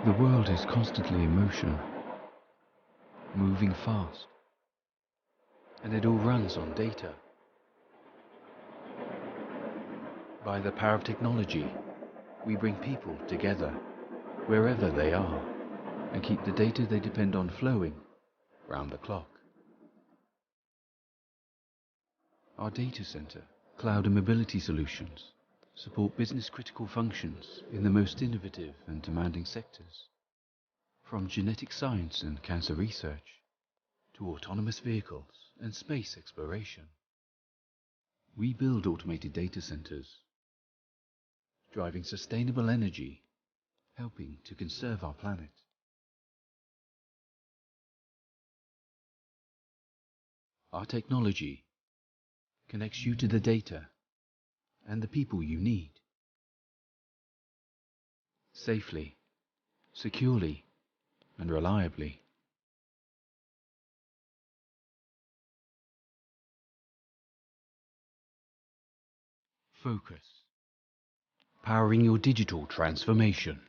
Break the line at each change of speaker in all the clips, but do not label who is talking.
The world is constantly in motion, moving fast, and it all runs on data. By the power of technology, we bring people together, wherever they are, and keep the data they depend on flowing round the clock. Our data center, cloud and mobility solutions support business-critical functions in the most innovative and demanding sectors. From genetic science and cancer research to autonomous vehicles and space exploration. We build automated data centers, driving sustainable energy, helping to conserve our planet. Our technology connects you to the data and the people you need. Safely, securely, and reliably. Focus. Powering your digital transformation.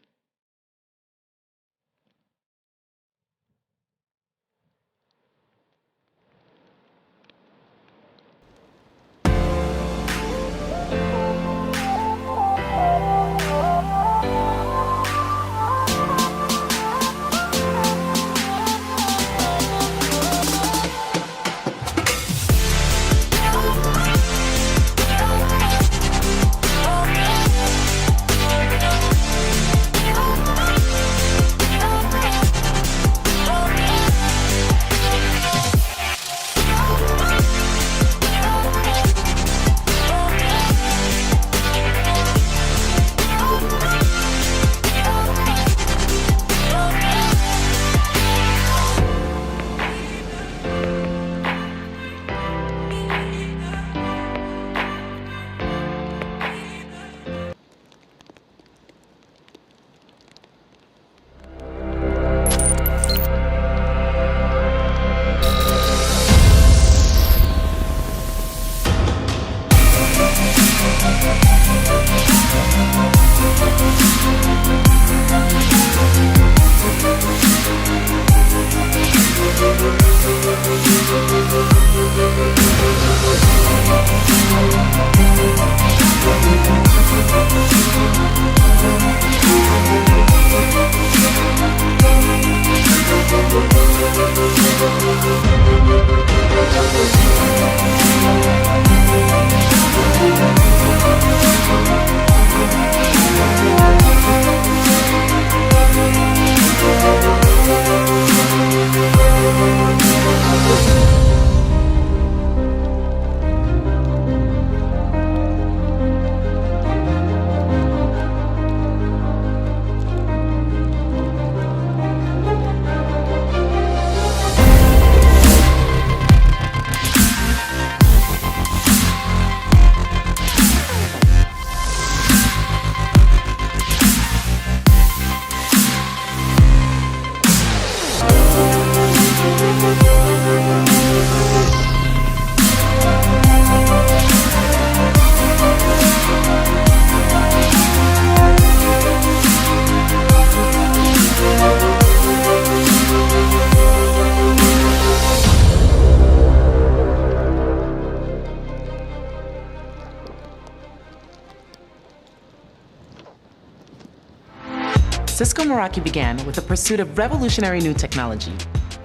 Cisco Meraki began with the pursuit of revolutionary new technology,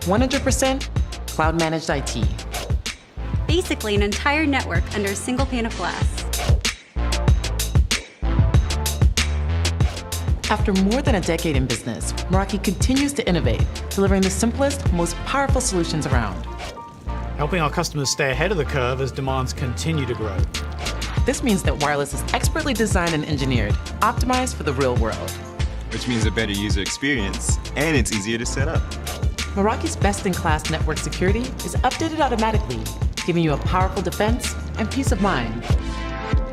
100% cloud-managed IT.
Basically, an entire network under a single pane of glass.
After more than a decade in business, Meraki continues to innovate, delivering the simplest, most powerful solutions around.
Helping our customers stay ahead of the curve as demands continue to grow.
This means that wireless is expertly designed and engineered, optimized for the real world.
Which means a better user experience, and it's easier to set up.
Meraki's best-in-class network security is updated automatically, giving you a powerful defense and peace of mind.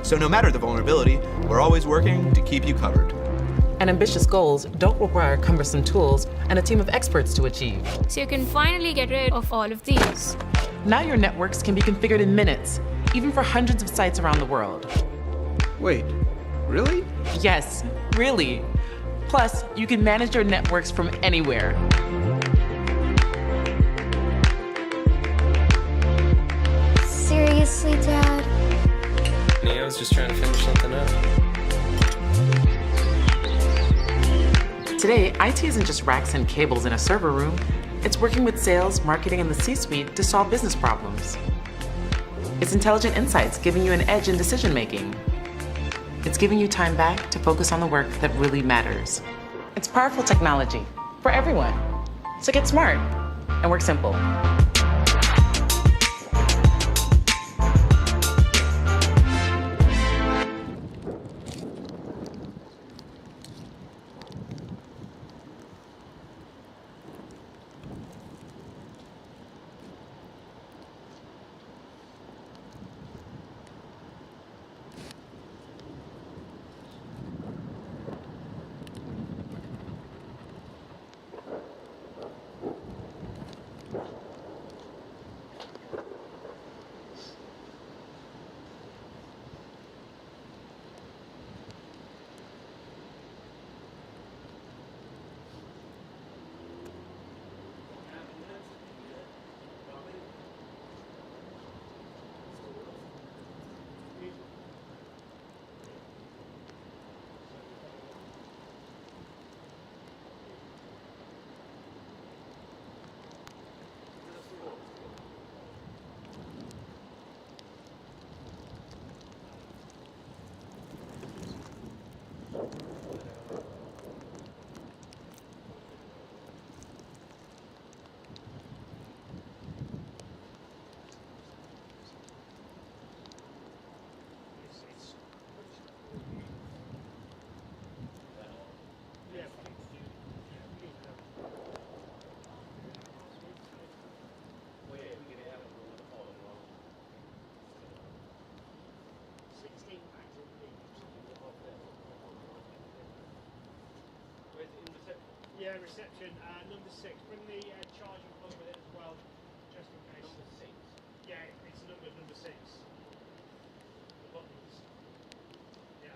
So no matter the vulnerability, we're always working to keep you covered.
And ambitious goals don't require cumbersome tools and a team of experts to achieve.
So you can finally get rid of all of these.
Now your networks can be configured in minutes, even for hundreds of sites around the world.
Wait, really?
Yes, really. Plus, you can manage your networks from anywhere.
Seriously, Dad?
I was just trying to finish something up.
Today, IT isn't just racks and cables in a server room. It's working with sales, marketing, and the C-suite to solve business problems. It's intelligent insights giving you an edge in decision making. It's giving you time back to focus on the work that really matters. It's powerful technology for everyone. So get smart and work simple.
Yeah, reception. Number 6. Bring the charging plug with it as well, just in case. Number 6? Yeah, it's number 6. The buttons. Yeah.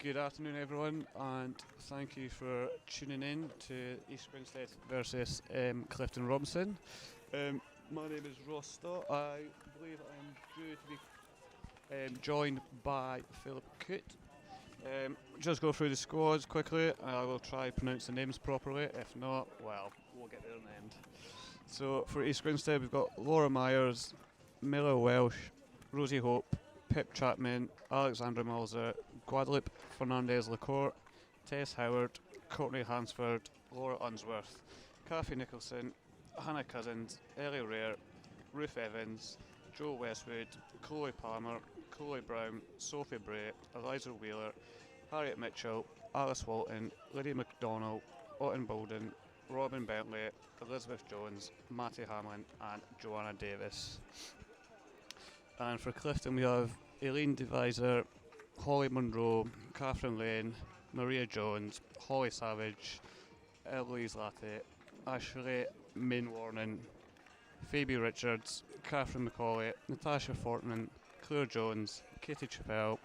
Good afternoon, everyone, and thank you for tuning in to East Grinstead versus Clifton Robinson. My name is Ross Stott. I believe I'm due to be joined by Philip Coote. Just go through the squads quickly. I will try to pronounce the names properly. If not, well, we'll get there in the end. So for East Grinstead, we've got Laura Myers, Miller Welsh, Rosie Hope, Pip Chapman, Alexandra Mulzer, Guadalupe Fernandez-Lacourt, Tess Howard, Courtney Hansford, Laura Unsworth, Kathy Nicholson, Hannah Cousins, Ellie Rare, Ruth Evans, Joe Westwood, Chloe Palmer, Chloe Brown, Sophie Bray, Eliza Wheeler, Harriet Mitchell, Alice Walton, Lydia McDonald, Otten Bolden, Robin Bentley, Elizabeth Jones, Matty Hamlin and Joanna Davis. And for Clifton we have Aileen Deviser, Holly Monroe, Catherine Lane, Maria Jones, Holly Savage, Eloise Latte, Ashley Mainwarning, Phoebe Richards, Catherine Macaulay, Natasha Fortman, Claire Jones, Katie Chappell,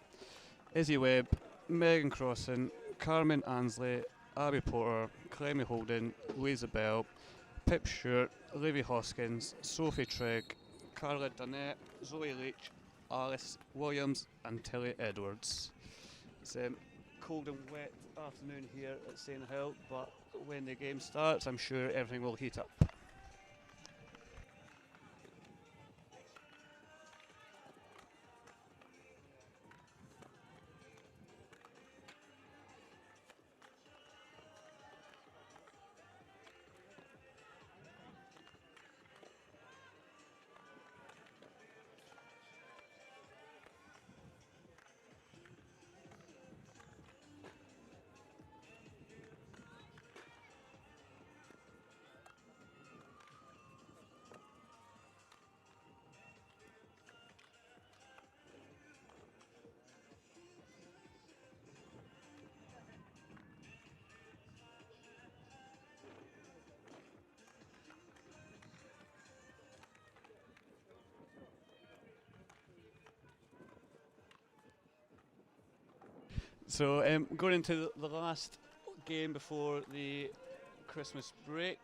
Izzy Webb, Megan Crossan, Carmen Ansley, Abby Porter, Clemmy Holden, Louisa Bell, Pip Stewart, Livy Hoskins, Sophie Trigg, Carla Dunnett, Zoe Leach, Alice Williams and Tilly Edwards. It's a cold and wet afternoon here at St Hill, but when the game starts I'm sure everything will heat up. So going into the last game before the Christmas break,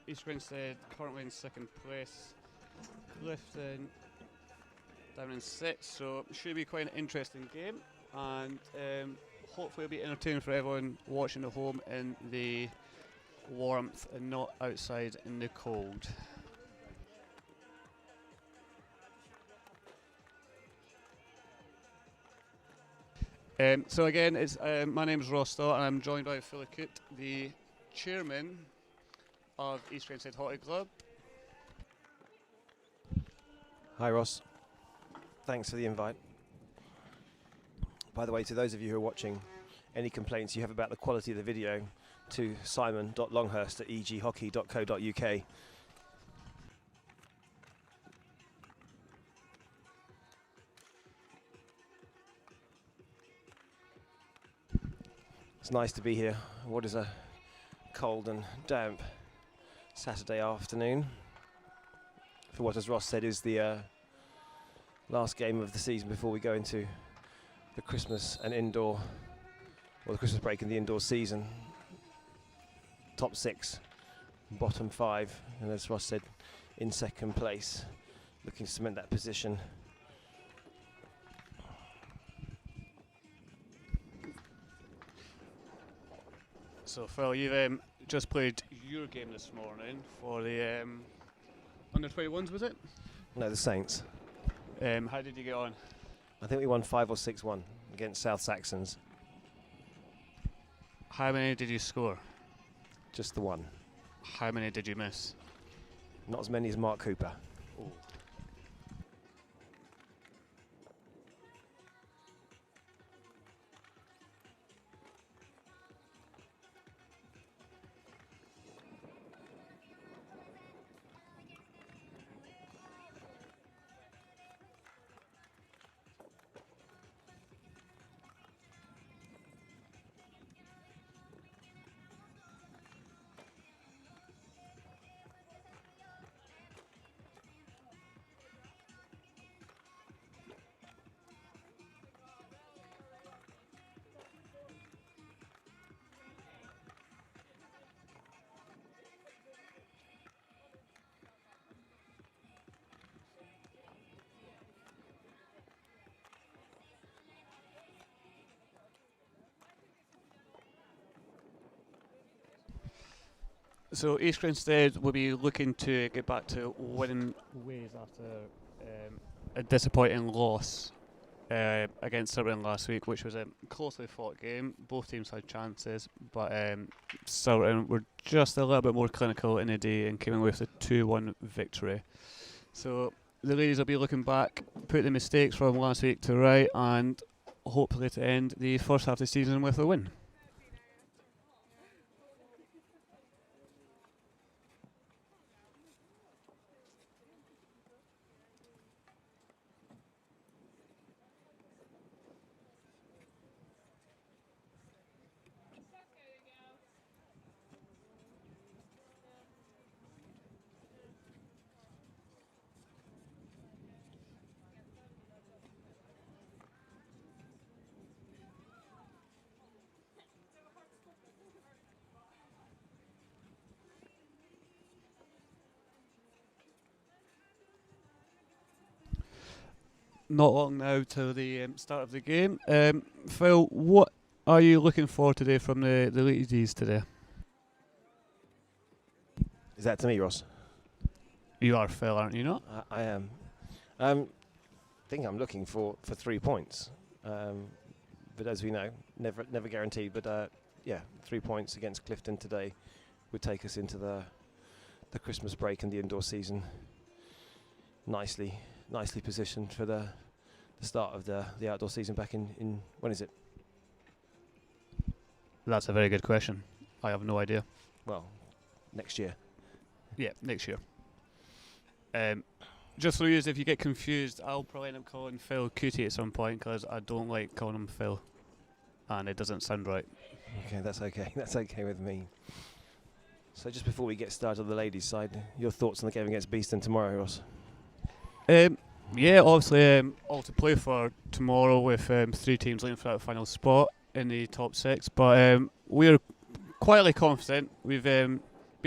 East Grinstead currently in second place, Clifton down in sixth, so it should be quite an interesting game and hopefully it'll be entertaining for everyone watching at home in the warmth and not outside in the cold. So again, it's my name is Ross Stott and I'm joined by Philip Coote, the chairman of East Grinstead Hockey Club.
Hi Ross, thanks for the invite. By the way, to those of you who are watching, any complaints you have about the quality of the video to simon.longhurst@eghockey.co.uk. It's nice to be here. What is a cold and damp Saturday afternoon for what, as Ross said, is the last game of the season before we go into the Christmas and indoor, or the Christmas break and the indoor season. Top 6, bottom 5, and as Ross said, in second place, looking to cement that position.
So Phil, you've just played your game this morning for the under 21s, was it?
No, the Saints.
How did you get on?
I think we won 5 or 6-1 against South Saxons.
How many did you score?
Just the one.
How many did you miss?
Not as many as Mark Cooper.
Ooh. So East Grinstead will be looking to get back to winning ways after a disappointing loss against Stirling last week, which was a closely fought game. Both teams had chances, but Stirling were just a little bit more clinical in the day and came away with a 2-1 victory. So the ladies will be looking back, put the mistakes from last week to right, and hopefully to end the first half of the season with a win. Not long now till the start of the game. Phil, what are you looking for today from the ladies today?
Is that to me, Ross?
You are Phil, aren't you not?
I am. I think I'm looking for 3 points. But as we know, never guaranteed. But 3 points against Clifton today would take us into the Christmas break and the indoor season nicely positioned for the start of the outdoor season back in when is it?
That's a very good question. I have no idea.
Well, next year.
Yeah, next year. Just for you, if you get confused, I'll probably end up calling Phil Cootie at some point because I don't like calling him Phil, and it doesn't sound right.
Okay, that's okay. That's okay with me. So just before we get started on the ladies' side, your thoughts on the game against Beeston tomorrow, Ross?
Yeah, obviously all to play for tomorrow with 3 teams looking for that final spot in the top 6. But we're quietly confident. We've been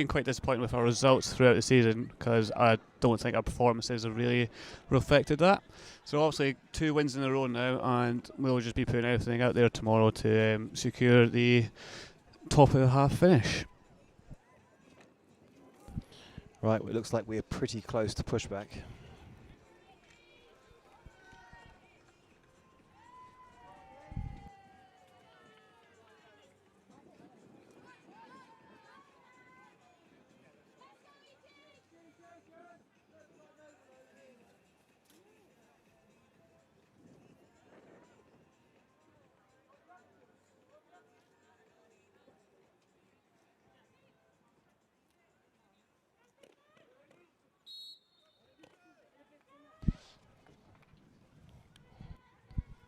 quite disappointed with our results throughout the season because I don't think our performances have really reflected that. So obviously 2 wins in a row now, and we'll just be putting everything out there tomorrow to secure the top of the half finish.
Right, well, it looks like we're pretty close to pushback.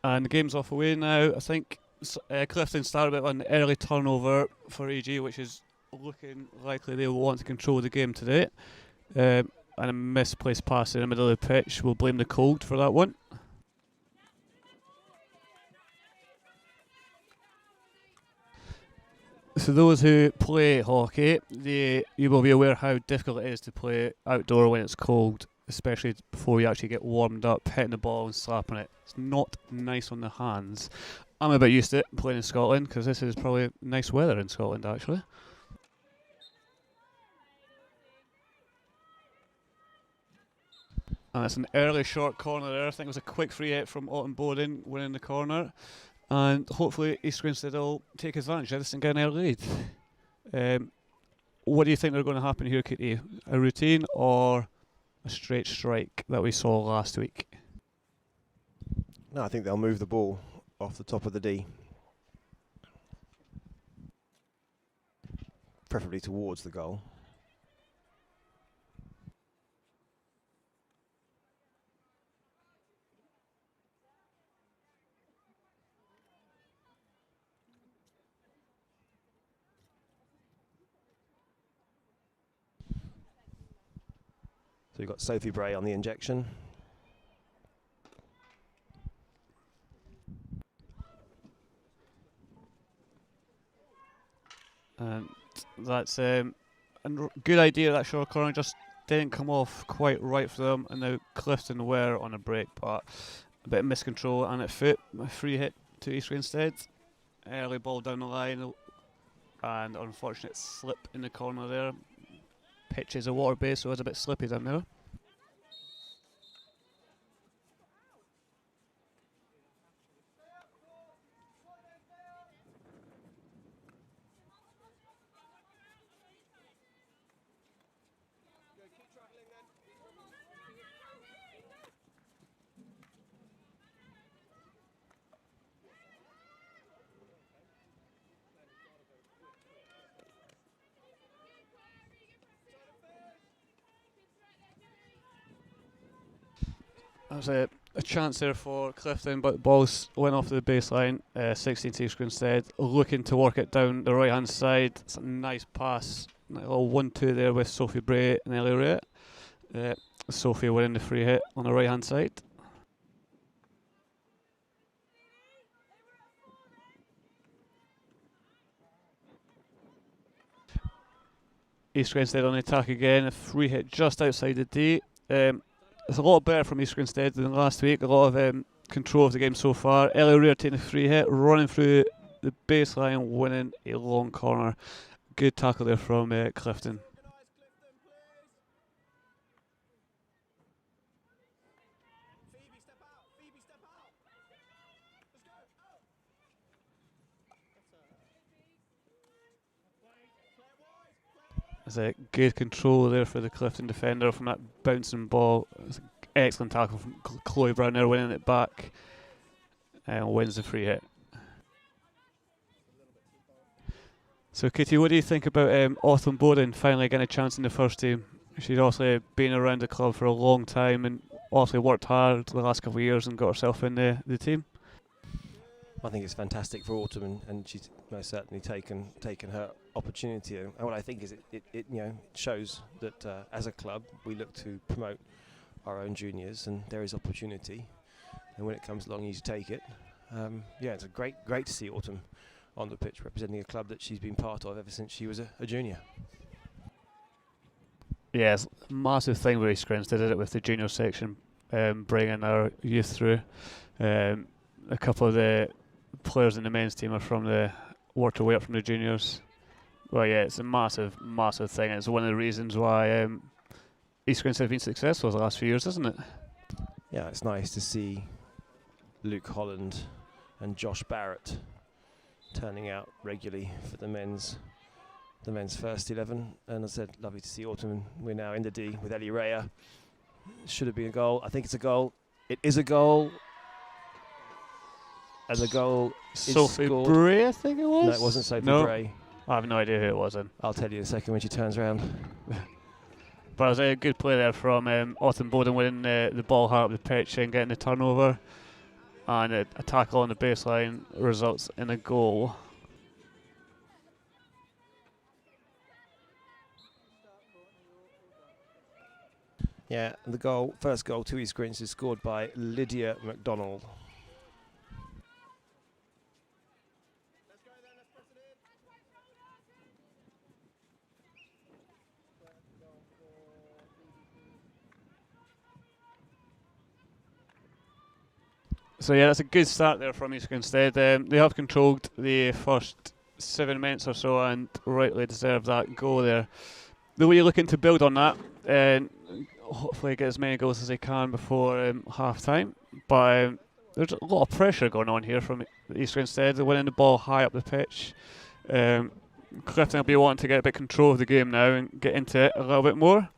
And the game's off away now. I think Clifton started with an early turnover for AG, which is looking likely they will want to control the game today. And a misplaced pass in the middle of the pitch. We'll blame the cold for that one. For those who play hockey, you will be aware how difficult it is to play outdoor when it's cold, especially before you actually get warmed up, hitting the ball and slapping it. It's not nice on the hands. I'm a bit used to it playing in Scotland because this is probably nice weather in Scotland actually. And it's an early short corner there. I think it was a quick free hit from Autumn Bowden winning the corner. And hopefully East Grinstead will take advantage of this and get an early lead. What do you think are going to happen here, Kitty? A routine or a straight strike that we saw last week?
No, I think they'll move the ball off the top of the D. Preferably towards the goal. So you've got Sophie Bray on the injection.
And that's a good idea. That short corner just didn't come off quite right for them. And now Clifton were on a break, but a bit of miscontrol and at foot. A free hit to East Grinstead. Early ball down the line. And unfortunate slip in the corner there. pitch is a water base, so it's a bit slippy down there. That was a chance there for Clifton, but the ball's went off the baseline. 16 to Grinstead, looking to work it down the right hand side. It's a nice pass, a little 1-2 there with Sophie Bray and Ellie Ray. Sophie winning the free hit on the right hand side. East Grinstead on the attack again, a free hit just outside the D. It's a lot better from East Grinstead than last week. A lot of control of the game so far. Ellie Rear taking a free hit, running through the baseline, winning a long corner. Good tackle there from Clifton. There's a good control there for the Clifton defender from that bouncing ball. It's an excellent tackle from Chloe Brown there, winning it back and wins the free hit. So Kitty, what do you think about Autumn Bowden finally getting a chance in the first team? She's also been around the club for a long time and also worked hard the last couple of years and got herself in the team.
I think it's fantastic for Autumn, and she's most certainly taken her opportunity. And what I think is it shows that as a club we look to promote our own juniors, and there is opportunity. And when it comes along, you need to take it. It's a great to see Autumn on the pitch representing a club that she's been part of ever since she was a junior.
Yeah, it's a massive thing with East Grinstead. They did it with the junior section, bringing our youth through. A couple of the players in the men's team are from worked their way up from the juniors. Well, yeah, it's a massive thing. It's one of the reasons why East Grinstead have been successful the last few years, isn't it?
Yeah, it's nice to see Luke Holland and Josh Barrett turning out regularly for the men's first 11. And as I said, lovely to see Autumn. We're now in the D with Ellie Raya. Should have been a goal. I think it's a goal. It is a goal. And the goal
Sophie
scored.
Bray, I think it was?
No, it wasn't Sophie Bray.
I have no idea who it was then.
I'll tell you in a second when she turns around.
But it was a good play there from Autumn Bowden winning the ball high up the pitch and getting the turnover. And a tackle on the baseline results in a goal.
Yeah, and first goal to East Grinstead is scored by Lydia McDonald.
So yeah, that's a good start there from East Grinstead. They have controlled the first 7 minutes or so and rightly deserved that goal there. They'll be looking to build on that and hopefully get as many goals as they can before half time. But there's a lot of pressure going on here from East Grinstead. They're winning the ball high up the pitch. Clifton will be wanting to get a bit control of the game now and get into it a little bit more.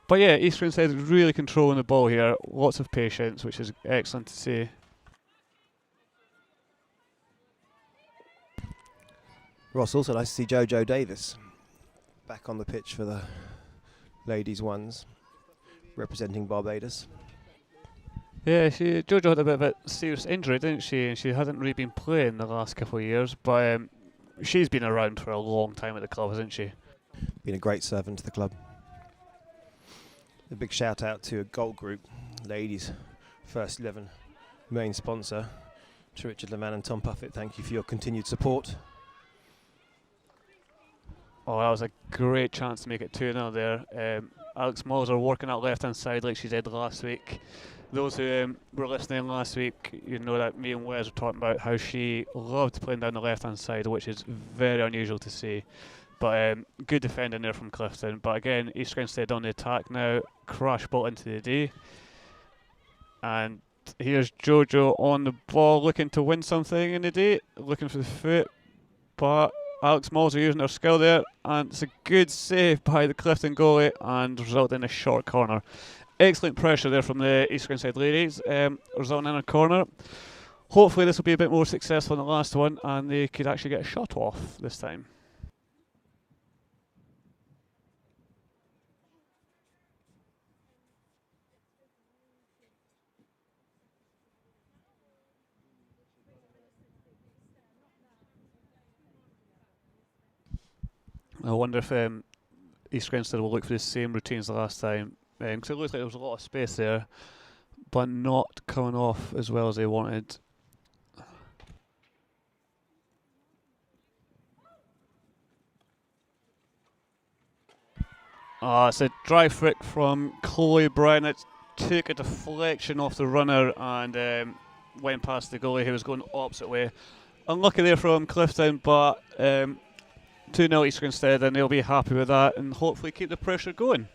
But yeah, East Grinstead is really controlling the ball here. Lots of patience, which is excellent to see.
Ross, also nice to see Jojo Davis back on the pitch for the ladies' ones, representing Barbados.
Yeah, Jojo had a bit of a serious injury, didn't she? And she hasn't really been playing the last couple of years, but she's been around for a long time at the club, hasn't she?
Been a great servant to the club. A big shout out to Gold Group, ladies' first 11 main sponsor, to Richard Leman and Tom Puffett. Thank you for your continued support.
Oh, that was a great chance to make it 2-0 there. Alex Mulder working out left-hand side like she did last week. Those who were listening last week, you know that me and Wes were talking about how she loved playing down the left-hand side, which is very unusual to see. But good defending there from Clifton. But again, East Grinstead on the attack now. Crash ball into the D. And here's Jojo on the ball, looking to win something in the D. Looking for the foot. But Alex Malls are using their skill there. And it's a good save by the Clifton goalie and resulting in a short corner. Excellent pressure there from the East Grinstead ladies, resulting in a corner. Hopefully this will be a bit more successful than the last one and they could actually get a shot off this time. I wonder if East Grinstead will look for the same routines the last time, because it looks like there was a lot of space there, but not coming off as well as they wanted. It's a dry flick from Chloe Brown. It took a deflection off the runner and went past the goalie who was going opposite way. Unlucky there from Clifton, but 2-0 East Grinstead, and they'll be happy with that and hopefully keep the pressure going.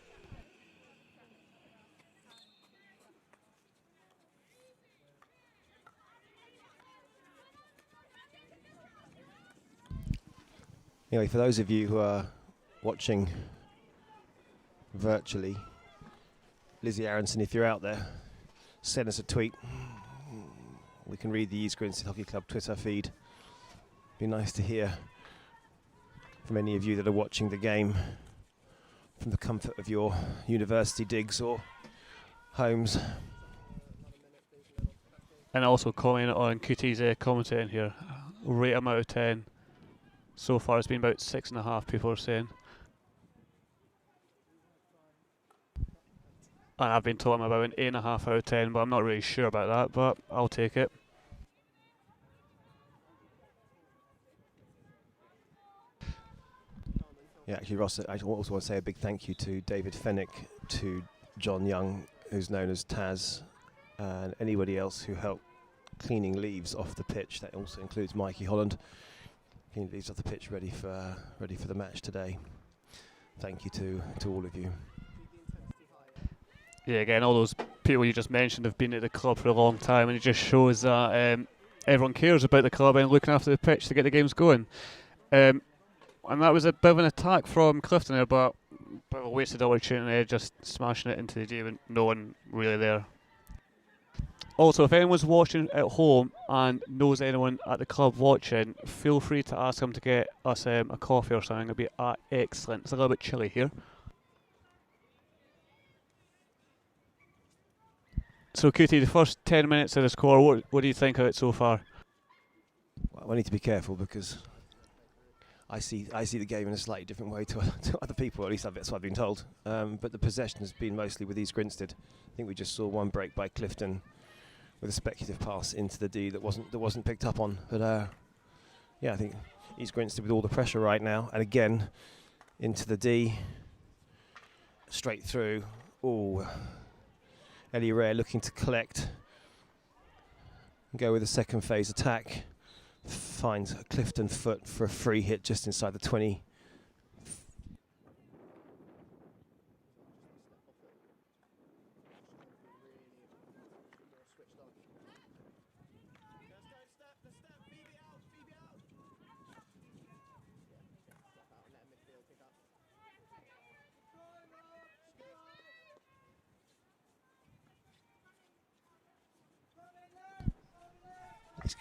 Anyway, for those of you who are watching virtually, Lizzie Aronson, if you're out there, send us a tweet. We can read the East Grinstead Hockey Club Twitter feed. Be nice to hear from any of you that are watching the game from the comfort of your university digs or homes.
And also comment on QT's commentating here. Rate him out of 10. So far it's been about 6.5 people are saying. And I've been told I'm about an 8.5 out of 10, but I'm not really sure about that, but I'll take it.
Yeah, actually, Ross, I also want to say a big thank you to David Fennick, to John Young, who's known as Taz, and anybody else who helped cleaning leaves off the pitch. That also includes Mikey Holland. Cleaning leaves off the pitch, ready for the match today. Thank you to all of you.
Yeah, again, all those people you just mentioned have been at the club for a long time, and it just shows that everyone cares about the club and looking after the pitch to get the games going. And that was a bit of an attack from Clifton there, but a wasted opportunity there, just smashing it into the D with no one really there. Also, if anyone's watching at home and knows anyone at the club watching, feel free to ask them to get us a coffee or something. It'll be excellent. It's a little bit chilly here. So, QT, the first 10 minutes of the score, what do you think of it so far?
Well, I need to be careful because I see the game in a slightly different way to other people, at least that's what I've been told. But the possession has been mostly with East Grinstead. I think we just saw one break by Clifton with a speculative pass into the D that wasn't picked up on. But yeah, I think East Grinstead with all the pressure right now, and again into the D, straight through. Oh, Ellie Rare looking to collect and go with a second phase attack. Finds a Clifton foot for a free hit just inside the 20.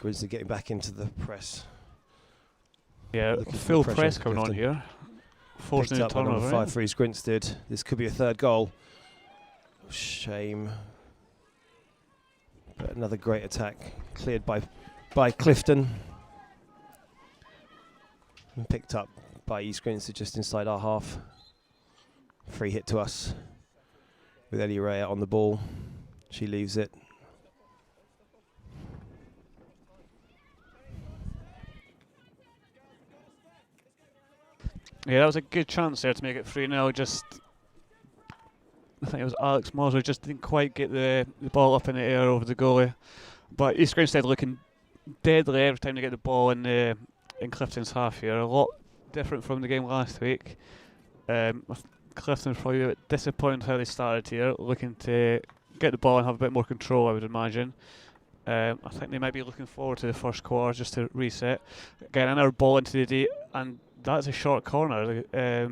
Grinstead getting back into the press.
Yeah, full press coming on here. Forcing a turnover.
5 for East Grinstead. This could be a third goal. Shame. But another great attack cleared by Clifton. And picked up by East Grinstead just inside our half. Free hit to us with Ellie Ray on the ball. She leaves it.
Yeah, that was a good chance there to make it 3-0. Just, I think it was Alex Moser just didn't quite get the ball up in the air over the goalie. But East Grinstead looking deadly every time they get the ball in Clifton's half here. A lot different from the game last week. Clifton's probably a bit disappointed how they started here, looking to get the ball and have a bit more control, I would imagine. I think they might be looking forward to the first quarter just to reset. Getting another ball into the D, and that's a short corner. The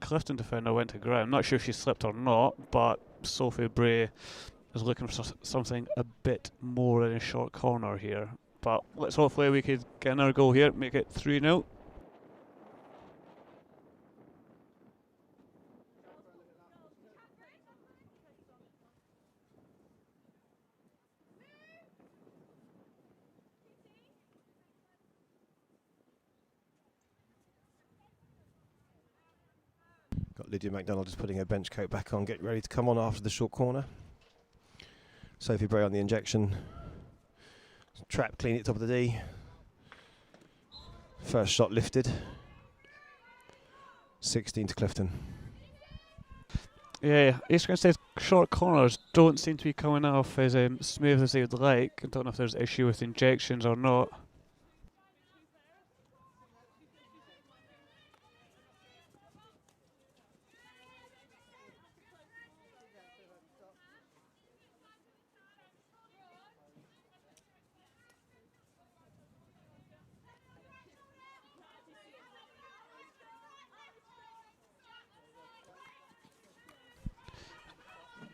Clifton defender went to ground. I'm not sure if she slipped or not, but Sophie Bray is looking for something a bit more than a short corner here. But let's hopefully we could get another goal here, make it 3-0.
Got Lydia MacDonald just putting her bench coat back on, getting ready to come on after the short corner. Sophie Bray on the injection. Trap clean at top of the D. First shot lifted. 16 to Clifton.
Yeah, East Grinstead's short corners don't seem to be coming off as smooth as they would like. I don't know if there's an issue with injections or not.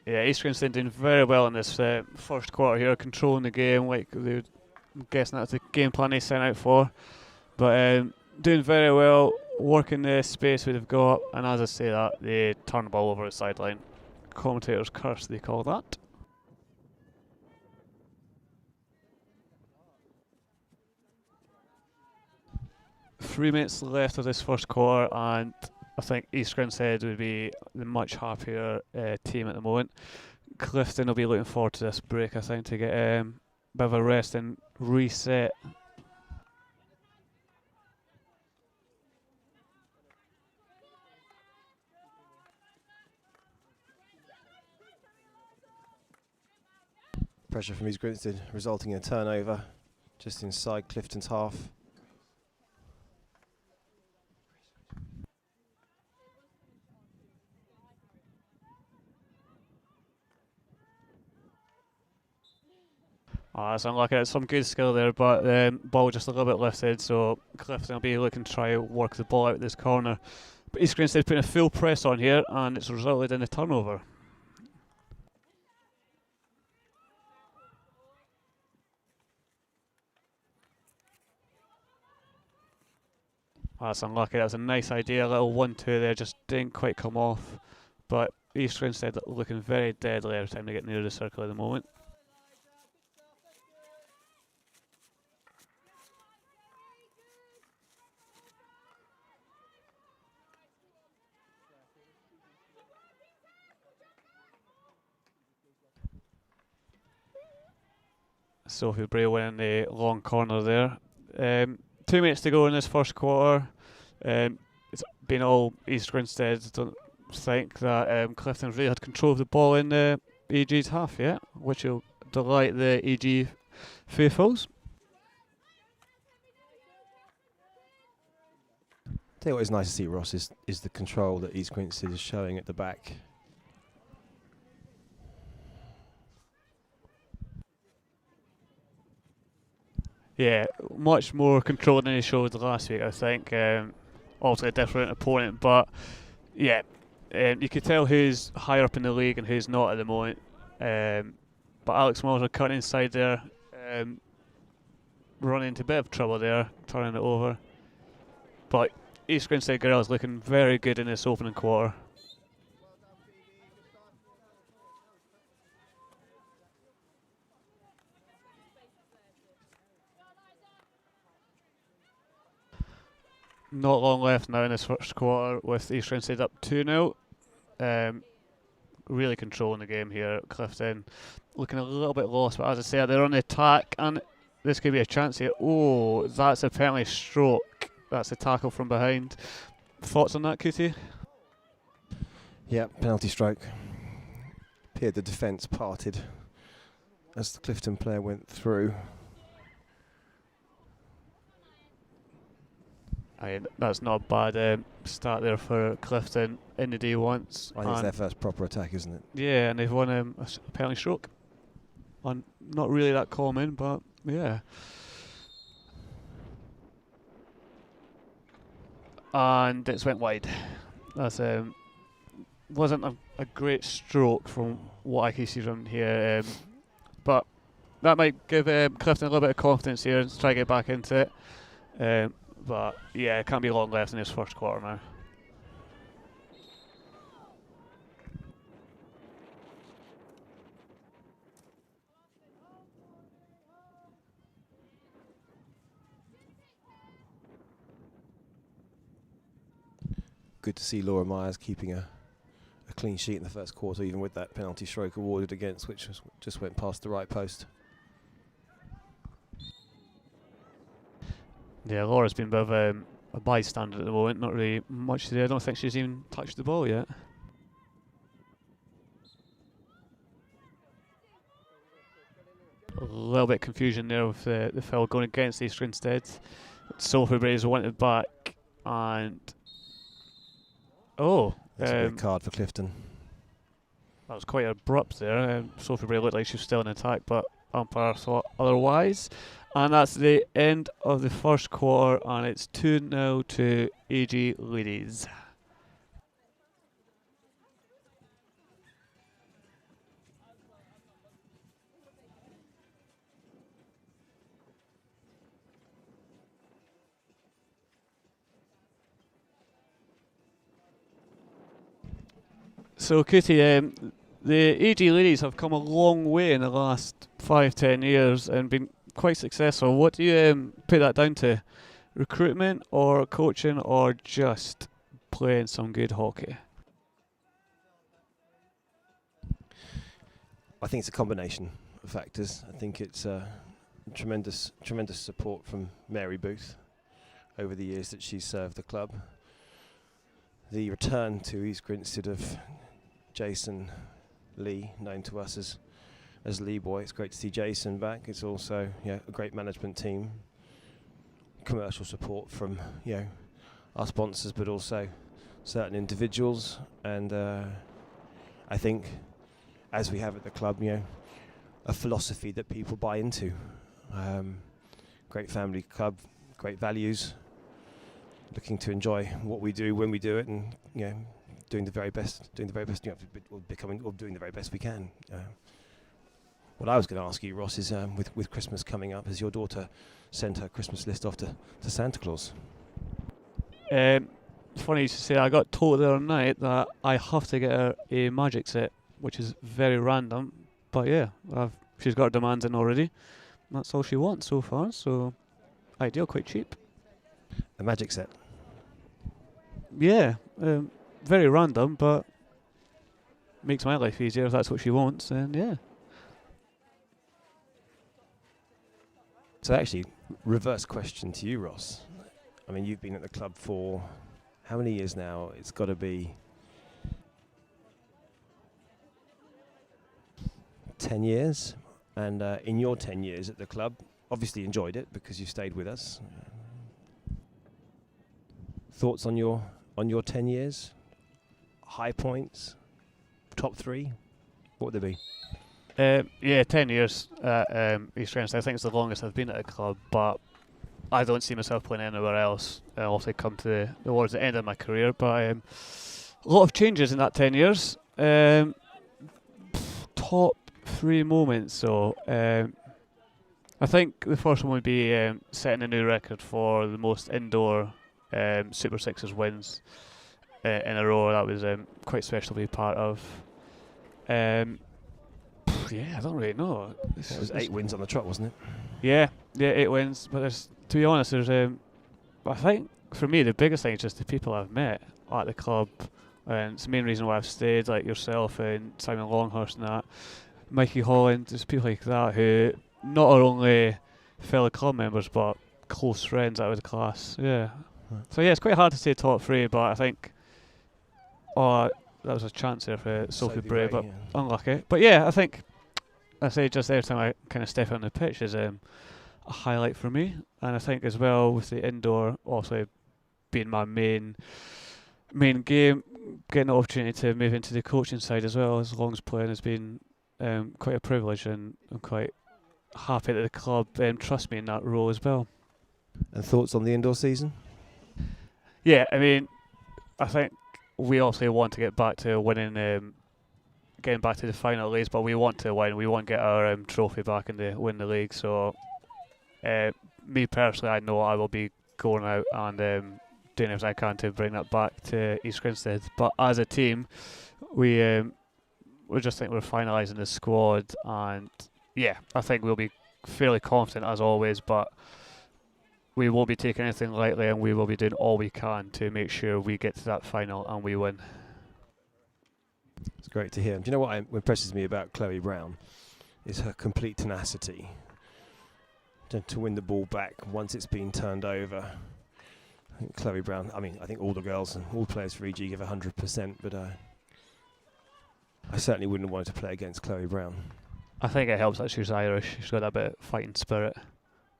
Yeah, East Grinstead doing very well in this first quarter here, controlling the game like I'm guessing that's the game plan they set out for. But doing very well, working the space they've got, and as I say that, they turn the ball over the sideline. Commentator's curse, they call that. Three minutes left of this first quarter, and I think East Grinstead would be the much happier team at the moment. Clifton will be looking forward to this break, I think, to get a bit of a rest and reset.
Pressure from East Grinstead resulting in a turnover just inside Clifton's half.
That's unlucky. It's some good skill there, but the ball just a little bit lifted, so Clifton will be looking to try work the ball out this corner. But East Grinstead putting a full press on here, and it's resulted in a turnover. That's unlucky. That was a nice idea. A little 1-2 there, just didn't quite come off. But East Grinstead looking very deadly every time they get near the circle at the moment. Sophie Bray winning the long corner there. 2 minutes to go in this first quarter. It's been all East Grinstead. I don't think that Clifton really had control of the ball in the EG's half yet, which will delight the EG faithfuls.
Tell you what is nice to see, Ross, is the control that East Grinstead is showing at the back.
Yeah, much more control than he showed last week, I think. Also a different opponent, but yeah, you could tell who's higher up in the league and who's not at the moment. But Alex Mills are cutting inside there, running into a bit of trouble there, turning it over. But East Grinstead girls looking very good in this opening quarter. Not long left now in this first quarter with East Grinstead up 2-0. Really controlling the game here. Clifton looking a little bit lost, but as I said, they're on the attack and this could be a chance here. Oh, that's a penalty stroke. That's a tackle from behind. Thoughts on that, Cootie?
Yeah, penalty stroke. Appeared the defence parted as the Clifton player went through.
That's not a bad start there for Clifton in the day once.
I think it's their first proper attack, isn't it?
Yeah, and they've won a penalty stroke. Not really that common, but yeah. And it's went wide. That's wasn't a great stroke from what I can see from here, but that might give Clifton a little bit of confidence here and try to get back into it. But yeah, it can't be long left in this first quarter now.
Good to see Laura Myers keeping a clean sheet in the first quarter, even with that penalty stroke awarded against, which just went past the right post.
Yeah, Laura's been a bit of a bystander at the moment, not really much today. I don't think she's even touched the ball yet. A little bit of confusion there with the foul going against East Grinstead. Sophie Braves wanted back, and
that's a red card for Clifton.
That was quite abrupt there. Sophie Bray looked like she was still in attack, but umpire thought otherwise. And that's the end of the first quarter, and it's 2-0 to AG Ladies. So, Cootie, the AG Ladies have come a long way in the last 5-10 years and been quite successful. What do you put that down to? Recruitment or coaching or just playing some good hockey?
I think it's a combination of factors. I think it's tremendous support from Mary Booth over the years that she's served the club. The return to East Grinstead of Jason Lee, known to us as Lee Boy. It's great to see Jason back. It's also a great management team, commercial support from our sponsors, but also certain individuals. And I think, as we have at the club, a philosophy that people buy into. Great family club, great values. Looking to enjoy what we do when we do it, and doing the very best. Doing the very best we can. What I was going to ask you, Ross, is with Christmas coming up, has your daughter sent her Christmas list off to Santa Claus?
Funny you should say. I got told the other night that I have to get her a magic set, which is very random. But yeah, she's got her demands in already. That's all she wants so far. So ideal, quite cheap.
A magic set.
Yeah, very random, but makes my life easier if that's what she wants. And yeah.
So actually, reverse question to you, Ross. I mean, you've been at the club for how many years now? It's got to be 10 years. And in your 10 years at the club, obviously enjoyed it because you stayed with us. Thoughts on your 10 years? High points? Top three? What would they be?
10 years at East Grinstead. I think it's the longest I've been at a club, but I don't see myself playing anywhere else. I'll also come towards the end of my career, but a lot of changes in that 10 years. Top three moments, so I think the first one would be setting a new record for the most indoor Super Sixers wins in a row. That was quite special to be part of. I don't really know.
It was 8 wins on the trot, wasn't it?
Yeah, 8 wins. But to be honest, I think for me the biggest thing is just the people I've met at the club, and it's the main reason why I've stayed. Like yourself and Simon Longhurst and that, Mikey Holland, just people like that who not are only fellow club members but close friends out of the class. Yeah. Right. So yeah, it's quite hard to say top three, but I think that was a chance there for Sophie Bray, but unlucky. But yeah, I think I say just every time I kind of step on the pitch is a highlight for me, and I think as well with the indoor, also been my main game. Getting the opportunity to move into the coaching side as well as long as playing has been quite a privilege, and I'm quite happy that the club trust me in that role as well.
And thoughts on the indoor season?
Yeah, I mean, I think we obviously want to get back to winning, getting back to the final leagues, but we want to win. We want to get our trophy back and win the league. So, me personally, I know I will be going out and doing everything I can to bring that back to East Grinstead. But as a team, we just think we're finalising the squad, and yeah, I think we'll be fairly confident as always, but we won't be taking anything lightly, and we will be doing all we can to make sure we get to that final and we win.
It's great to hear. Do you know what impresses me about Chloe Brown is her complete tenacity to win the ball back once it's been turned over. I think Chloe Brown, I mean, I think all the girls and all players for EG give 100%, but I certainly wouldn't want to play against Chloe Brown.
I think it helps that she's Irish. She's got that bit of fighting spirit.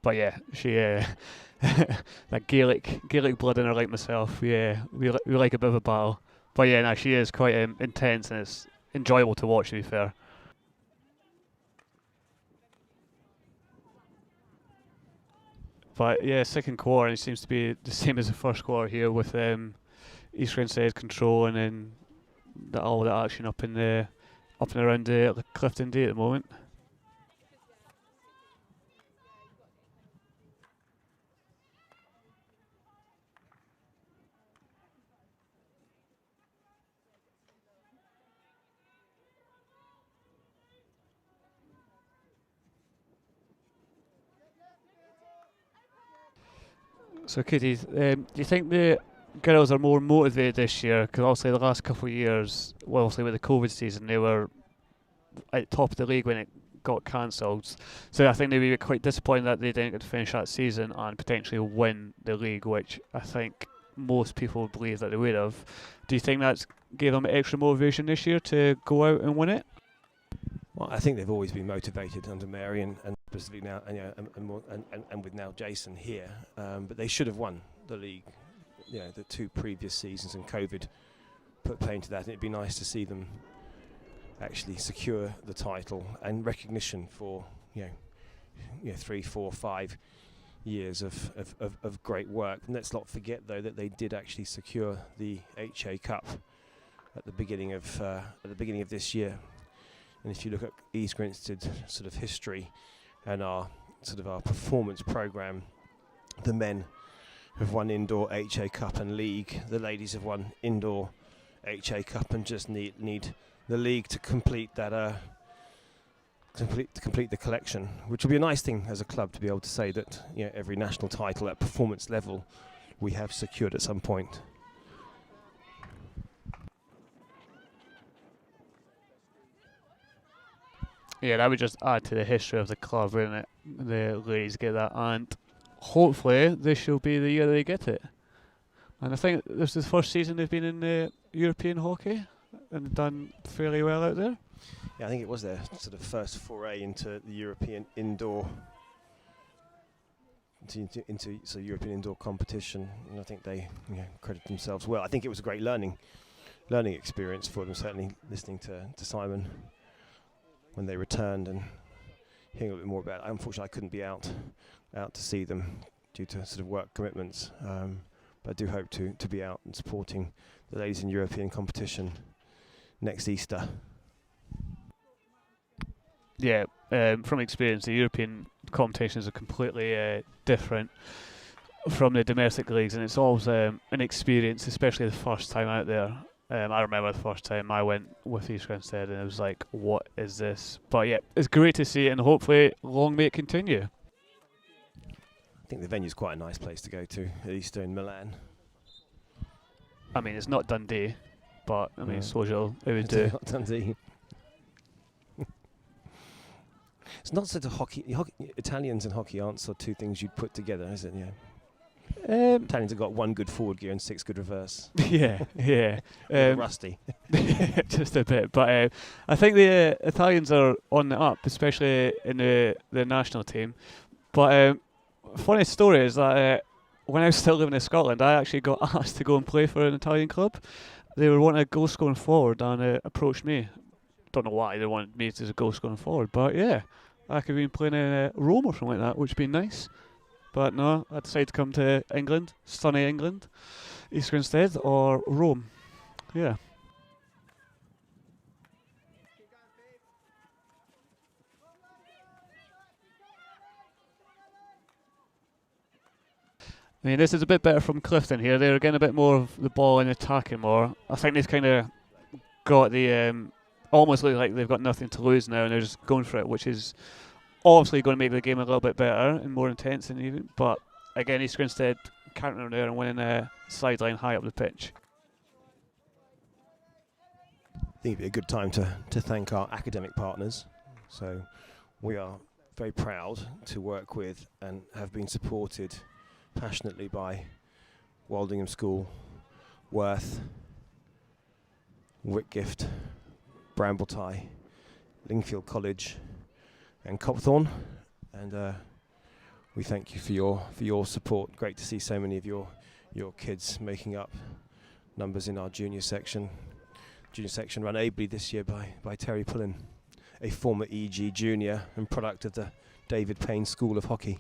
But yeah, she that Gaelic blood in her like myself. Yeah, we like a bit of a battle. But yeah, no, she is quite intense, and it's enjoyable to watch, to be fair. But yeah, second quarter, and it seems to be the same as the first quarter here with East Grinstead control, and then all the action up and around the Clifton D at the moment. So Kitty, do you think the girls are more motivated this year? Because obviously the last couple of years, well, obviously with the COVID season, they were at top of the league when it got cancelled. So I think they were quite disappointed that they didn't get to finish that season and potentially win the league, which I think most people believe that they would have. Do you think that's gave them extra motivation this year to go out and win it?
Well, I think they've always been motivated under Mary and specifically now, and with now Jason here. But they should have won the league, the two previous seasons, and COVID put pain to that. And it'd be nice to see them actually secure the title and recognition for 3, 4, 5 years of great work. And let's not forget though that they did actually secure the HA Cup at the beginning of this year. And if you look at East Grinstead sort of history and our performance program, the men have won indoor HA Cup and league. The ladies have won indoor HA Cup and just need the league to complete that. Complete the collection, which will be a nice thing as a club to be able to say that every national title at performance level we have secured at some point.
Yeah, that would just add to the history of the club, wouldn't it? The ladies get that, and hopefully this will be the year they get it. And I think this is the first season they've been in the European hockey and done fairly well out there.
Yeah, I think it was their sort of first foray into the European indoor into European indoor competition, and I think they credit themselves well. I think it was a great learning experience for them. Certainly listening to Simon when they returned and hearing a bit more about it. Unfortunately, I couldn't be out to see them due to sort of work commitments, but I do hope to be out and supporting the ladies in European competition next Easter.
Yeah, from experience, the European competitions are completely different from the domestic leagues, and it's always an experience, especially the first time out there. I remember the first time I went with East Grinstead and it was like, what is this? But yeah, it's great to see it, and hopefully long may it continue.
I think the venue's quite a nice place to go to at Easter in Milan.
I mean, it's not Dundee, but I mean, social it would
It's
do.
not Dundee. It's not sort of hockey. Italians and hockey aren't sort of two things you'd put together, is it? Yeah. Italians have got 1 good forward gear and 6 good reverse.
Yeah.
Rusty.
Just a bit, but I think the Italians are on the up, especially in the national team. But funny story is that when I was still living in Scotland, I actually got asked to go and play for an Italian club. They were wanting a goal scoring forward and approached me. Don't know why they wanted me as a goal scoring forward, but yeah, I could have been playing in Rome or something like that, which would be nice. But no, I decided to come to England, sunny England, East Grinstead or Rome. Yeah. I mean, this is a bit better from Clifton here. They're getting a bit more of the ball and attacking more. I think they've kind of got the almost look like they've got nothing to lose now, and they're just going for it, which is obviously going to make the game a little bit better and more intense and even. But again, East Grinstead countering there and winning a sideline high up the pitch.
I think it'd be a good time to thank our academic partners. So we are very proud to work with and have been supported passionately by Waldingham School, Worth, Whitgift, Brambletie, Lingfield College and Copthorne, and we thank you for your support. Great to see so many of your kids making up numbers in our junior section run ably this year by Terry Pullen, a former EG junior and product of the David Payne School of Hockey.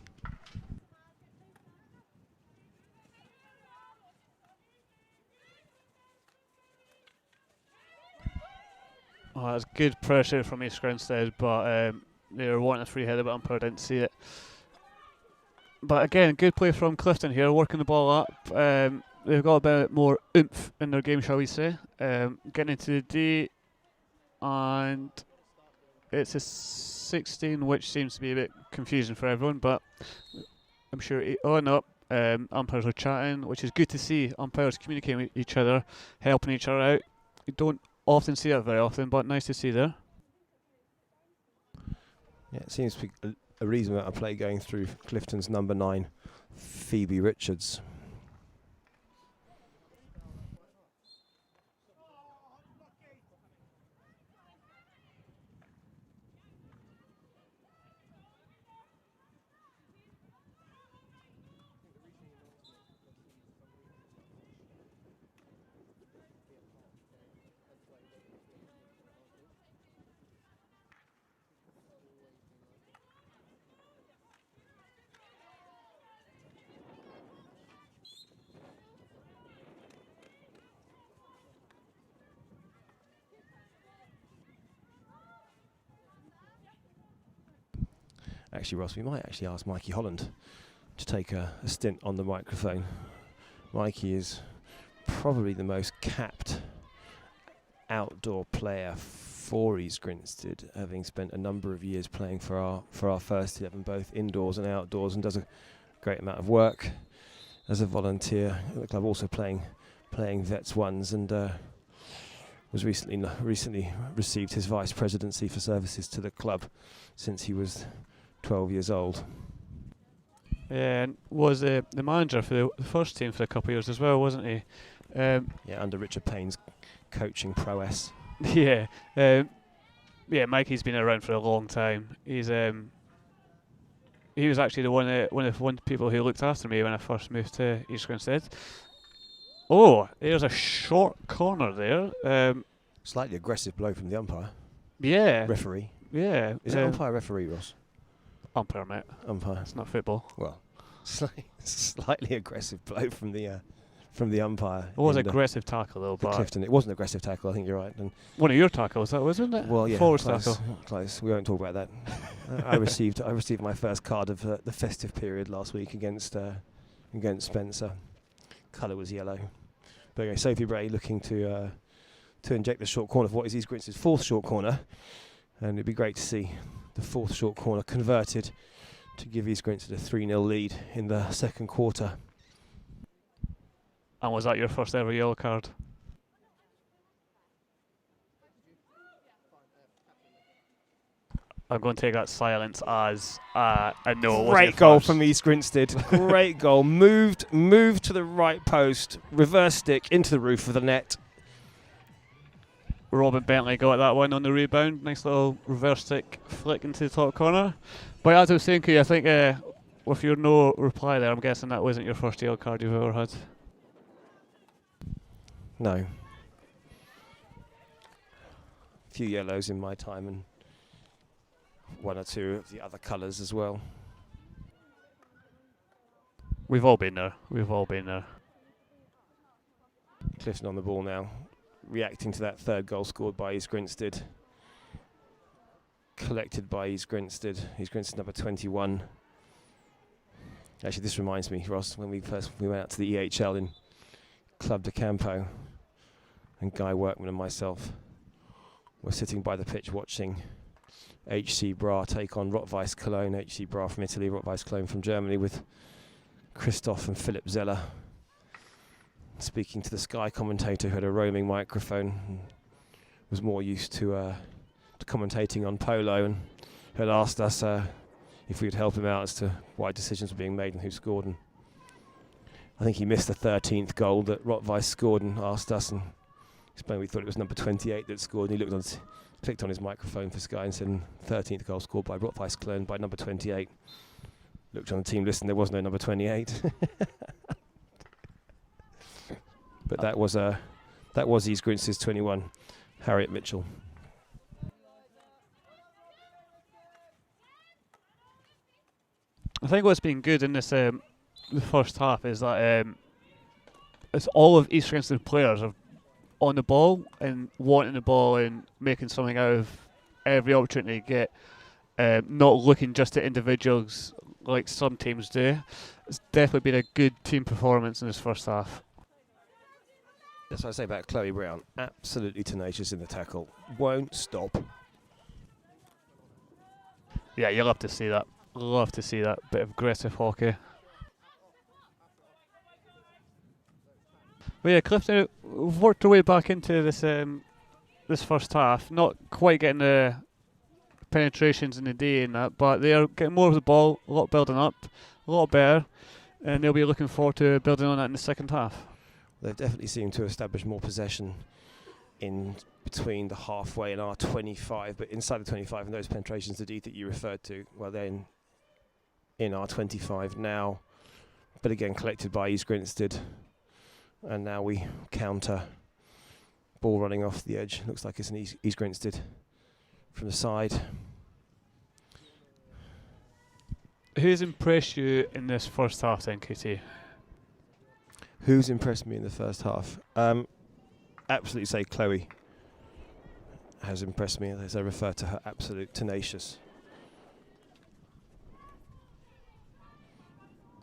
Oh, that's good pressure from East Grinstead, but they were wanting a free header, but umpire didn't see it. But again, good play from Clifton here, working the ball up. They've got a bit more oomph in their game, shall we say. Getting into the D, and it's a 16, which seems to be a bit confusing for everyone, but I'm sure. Umpires are chatting, which is good to see. Umpires communicating with each other, helping each other out. You don't often see that very often, but nice to see there.
Yeah, it seems to be a reasonable amount of play going through Clifton's number 9, Phoebe Richards. Actually, Ross, we might actually ask Mikey Holland to take a stint on the microphone. Mikey is probably the most capped outdoor player for East Grinstead, having spent a number of years playing for our first 11, both indoors and outdoors, and does a great amount of work as a volunteer at the club, also playing Vets Ones, and was recently received his vice presidency for services to the club since he was 12 years old.
Yeah, and was the manager for the first team for a couple of years as well, wasn't he?
Yeah, under Richard Payne's coaching prowess.
Yeah, Mikey's been around for a long time. He was actually one of the people who looked after me when I first moved to East Grinstead. Oh, there's a short corner there.
Slightly aggressive blow from the umpire.
Yeah.
Referee.
Yeah.
Is it umpire referee, Ross?
Umpire, mate.
Umpire.
It's not football.
Well, slightly aggressive blow from the umpire.
It was an aggressive tackle though, but
Clifton. It was an aggressive tackle. I think you're right. And
one of your tackles, that wasn't it?
Well, yeah.
Forward
close,
tackle.
Close. We won't talk about that. I received my first card of the festive period last week against Spencer. Colour was yellow. But anyway, Sophie Bray looking to inject the short corner for what is East Grinstead's fourth short corner, and it'd be great to see the fourth short corner converted to give East Grinstead a 3-0 lead in the second quarter.
And was that your first ever yellow card? I'm going to take that silence as a no.
Great goal from East Grinstead. Great goal. Moved to the right post. Reverse stick into the roof of the net.
Robin Bentley got that one on the rebound. Nice little reverse stick flick into the top corner. But as I was saying, I think with your no reply there, I'm guessing that wasn't your first yellow card you've ever had.
No. A few yellows in my time and one or two of the other colours as well.
We've all been there. We've all been there.
Clifton on the ball now, reacting to that third goal scored by East Grinstead. Collected by East Grinstead. East Grinstead number 21. Actually, this reminds me, Ross, when we went out to the EHL in Club de Campo, and Guy Workman and myself were sitting by the pitch watching HC Bra take on Rot-Weiss Cologne. HC Bra from Italy, Rot-Weiss Cologne from Germany, with Christoph and Philip Zeller speaking to the Sky commentator who had a roaming microphone and was more used to commentating on polo, and had asked us if we would help him out as to why decisions were being made and who scored. And I think he missed the 13th goal that Rot-Weiss scored and asked us and explained we thought it was number 28 that scored, and he clicked on his microphone for Sky and said 13th goal scored by Rot-Weiss Cologne by number 28. Looked on the team list and there was no number 28. But that was East Grinstead's 21, Harriet Mitchell.
I think what's been good in this the first half is that it's all of East Grinstead players are on the ball and wanting the ball and making something out of every opportunity they get, not looking just at individuals like some teams do. It's definitely been a good team performance in this first half.
That's what I say about Chloe Brown. Absolutely tenacious in the tackle. Won't stop.
Yeah, you'll love to see that. Love to see that bit of aggressive hockey. But yeah, Clifton, we've worked our way back into this this first half. Not quite getting the penetrations in the D and that, but they are getting more of the ball, a lot building up, a lot better, and they'll be looking forward to building on that in the second half.
They've definitely seemed to establish more possession in between the halfway and our 25, but inside the 25 and those penetrations, the D that you referred to, well, then in our 25 now, but again collected by East Grinstead, and now we counter ball running off the edge. Looks like it's an East Grinstead from the side.
Who's impressed you in this first half then, KT?
Who's impressed me in the first half? Absolutely say Chloe has impressed me, as I refer to her, absolute tenacious.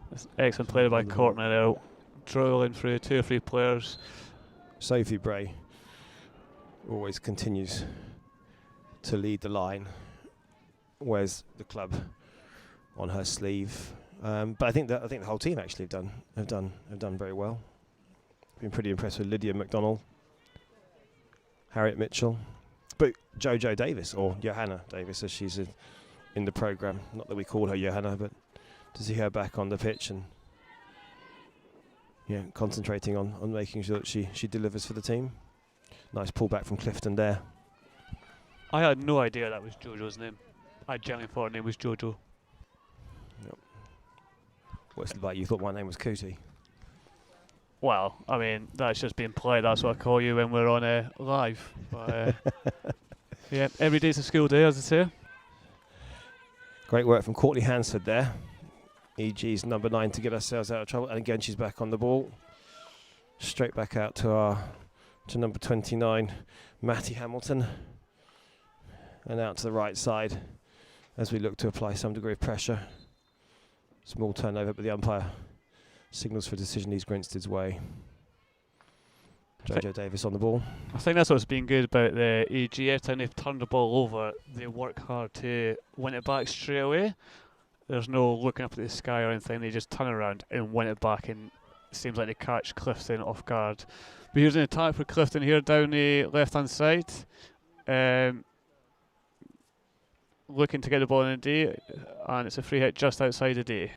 That's excellent play by Courtney there, drilling through 2 or 3 players.
Sophie Bray always continues to lead the line, wears the club on her sleeve. But I think the whole team actually have done very well. Been pretty impressed with Lydia McDonnell, Harriet Mitchell, but Jojo Davis, or Johanna Davis as she's in the programme. Not that we call her Johanna, but to see her back on the pitch and concentrating on making sure that she delivers for the team. Nice pullback from Clifton there.
I had no idea that was Jojo's name. I genuinely thought her name was Jojo.
Yep. What's it like? You thought my name was Cootie?
Well, I mean, that's just being polite. That's what I call you when we're on live. But, yeah, every day's a school day, as I say.
Great work from Courtney Hansford there. EG's number 9 to get ourselves out of trouble. And again, she's back on the ball. Straight back out to number 29, Matty Hamilton. And out to the right side as we look to apply some degree of pressure. Small turnover, but the umpire signals for decision East Grinstead's way. Jojo Davis on the ball.
I think that's what's been good about the EG. Every time they've turned the ball over, they work hard to win it back straight away. There's no looking up at the sky or anything. They just turn around and win it back, and it seems like they catch Clifton off guard. But here's an attack for Clifton here down the left-hand side. Looking to get the ball in the D, and it's a free hit just outside the D.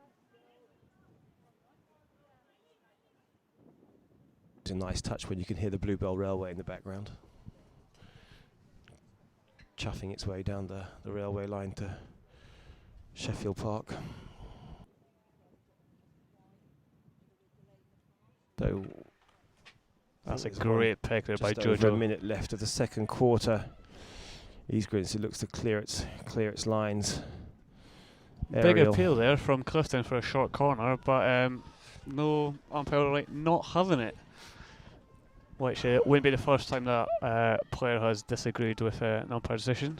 It's a nice touch when you can hear the Bluebell Railway in the background, chuffing its way down the railway line to Sheffield Park. So
That's a
there's
great pick there by
just over a
Jojo.
minute left of the second quarter. East Grinstead looks to clear its lines.
Big
Aerial.
appeal there from Clifton for a short corner, but no umpire right not having it. Which wouldn't be the first time that player has disagreed with an umpire decision.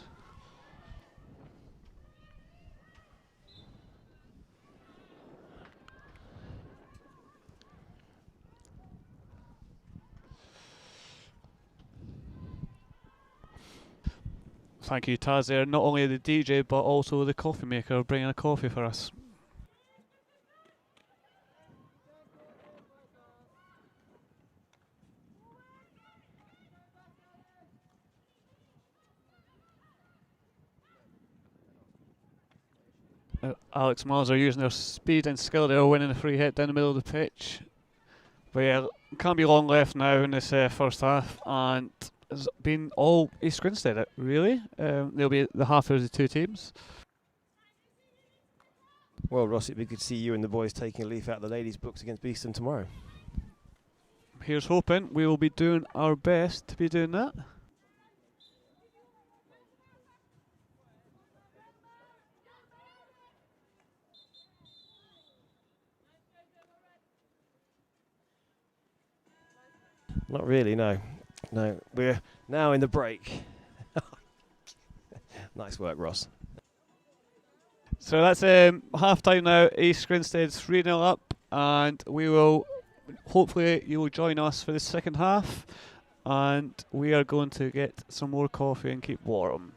Thank you, Taz, there. Not only the DJ, but also the coffee maker bringing a coffee for us. Alex Mars are using their speed and skill there, winning a free hit down the middle of the pitch. But yeah, can't be long left now in this first half, and it's been all East Grinstead, really. They'll be the half of the two teams.
Well, Ross, it'd be good to see you and the boys taking a leaf out of the ladies' books against Beeston tomorrow.
Here's hoping. We will be doing our best to be doing that.
Not really, no. No, we're now in the break. Nice work, Ross.
So that's half time now. East Grinstead 3-0 up, and we will hopefully you will join us for the second half, and we are going to get some more coffee and keep warm.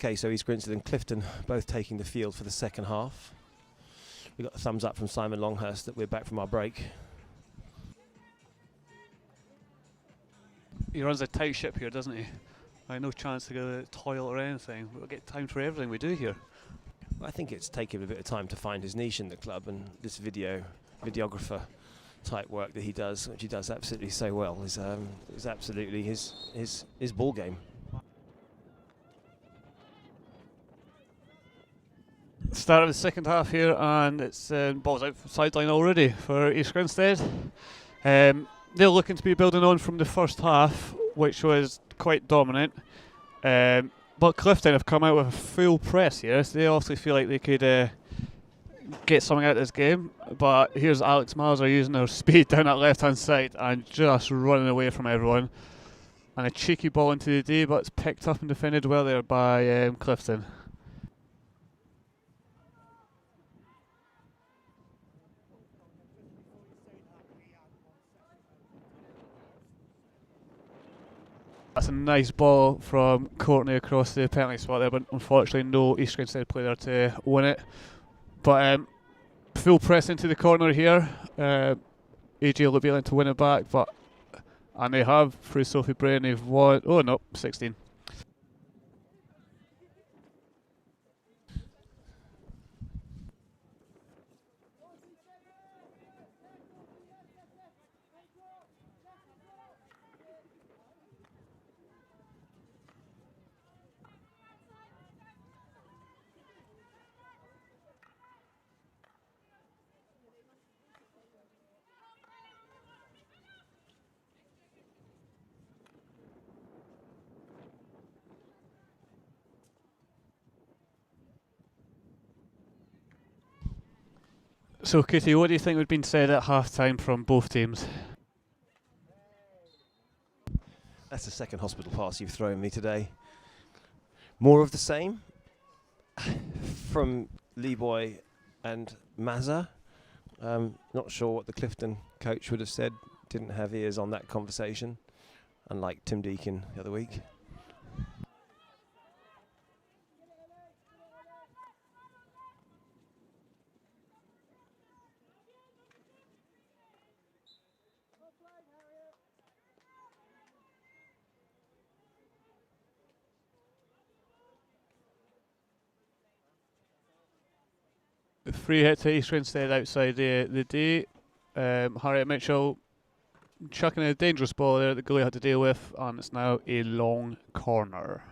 Okay, so East Grinstead and Clifton both taking the field for the second half. We got a thumbs up from Simon Longhurst that we're back from our break.
He runs a tight ship here, doesn't he? No chance to go to the toilet or anything. We'll get time for everything we do here.
I think it's taken a bit of time to find his niche in the club, and this videographer type work that he does, which he does absolutely so well, is absolutely his ball game.
Start of the second half here, and it's balls out sideline already for East Grinstead. They're looking to be building on from the first half, which was quite dominant. But Clifton have come out with a full press here, so they obviously feel like they could get something out of this game. But here's Alex Miles are using their speed down that left-hand side and just running away from everyone. And a cheeky ball into the D, but it's picked up and defended well there by Clifton. That's a nice ball from Courtney across the penalty spot there, but unfortunately no East Grinstead player to win it. But full press into the corner here. AJ will be able to win it back, and they have through Sophie Brain. They've won. Oh no, 16. So, Kitty, what do you think would have been said at half-time from both teams?
That's the second hospital pass you've thrown me today. More of the same from Lee Boy and Mazza. Not sure what the Clifton coach would have said. Didn't have ears on that conversation, unlike Tim Deacon the other week.
Free hit to East Grinstead outside the D. Harriet Mitchell chucking a dangerous ball there that the goalie had to deal with, and it's now a long corner.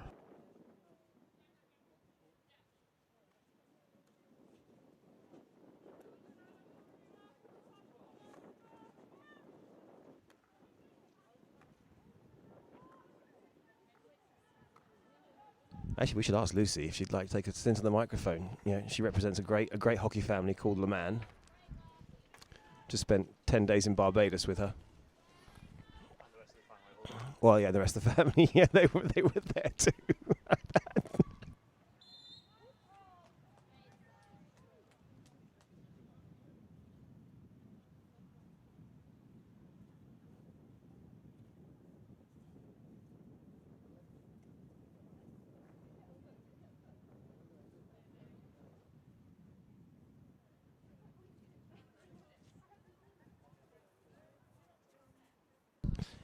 Actually, we should ask Lucy if she'd like to take a stint on the microphone. Yeah, she represents a great hockey family called Le Mans. Just spent 10 days in Barbados with her. Well, yeah, the rest of the family, yeah, they were there too.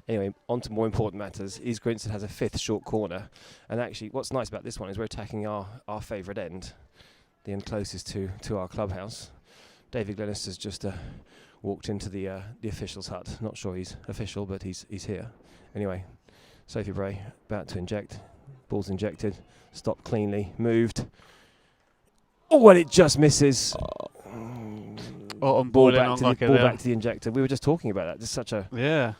Anyway, on to more important matters. East Grinstead has a 5th short corner. And actually, what's nice about this one is we're attacking our favourite end, the end closest to our clubhouse. David Glenister's just walked into the official's hut. Not sure he's official, but he's here. Anyway, Sophie Bray about to inject. Ball's injected. Stopped cleanly. Moved. Oh, and it just misses. Ball back to the injector. We were just talking about that. Just such a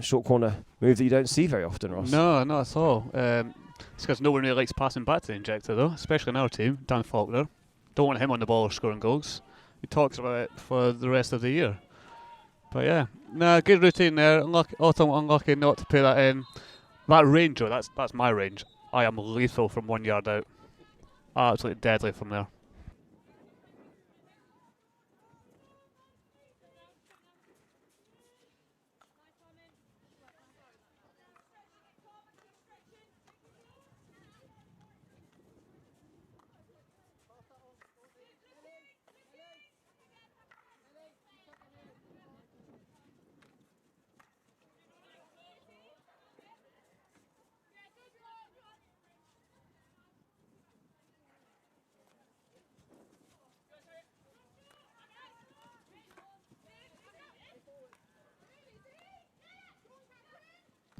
short corner move that you don't see very often, Ross.
No, not at all. It's because no one really likes passing back to the injector, though, especially in our team. Dan Faulkner. Don't want him on the ball or scoring goals. He talks about it for the rest of the year. But yeah, good routine there. Unlucky not to put that in. That range, though, that's my range. I am lethal from 1 yard out. Absolutely deadly from there.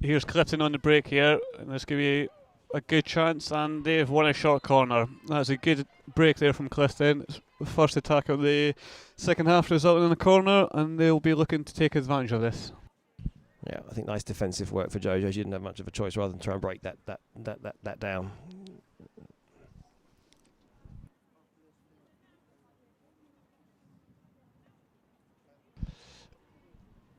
Here's Clifton on the break here, and this give you a good chance, and they've won a short corner. That's a good break there from Clifton. It's the first attack of the second half resulting in a corner, and they'll be looking to take advantage of this.
Yeah, I think nice defensive work for Jojo. She didn't have much of a choice rather than try and break that down.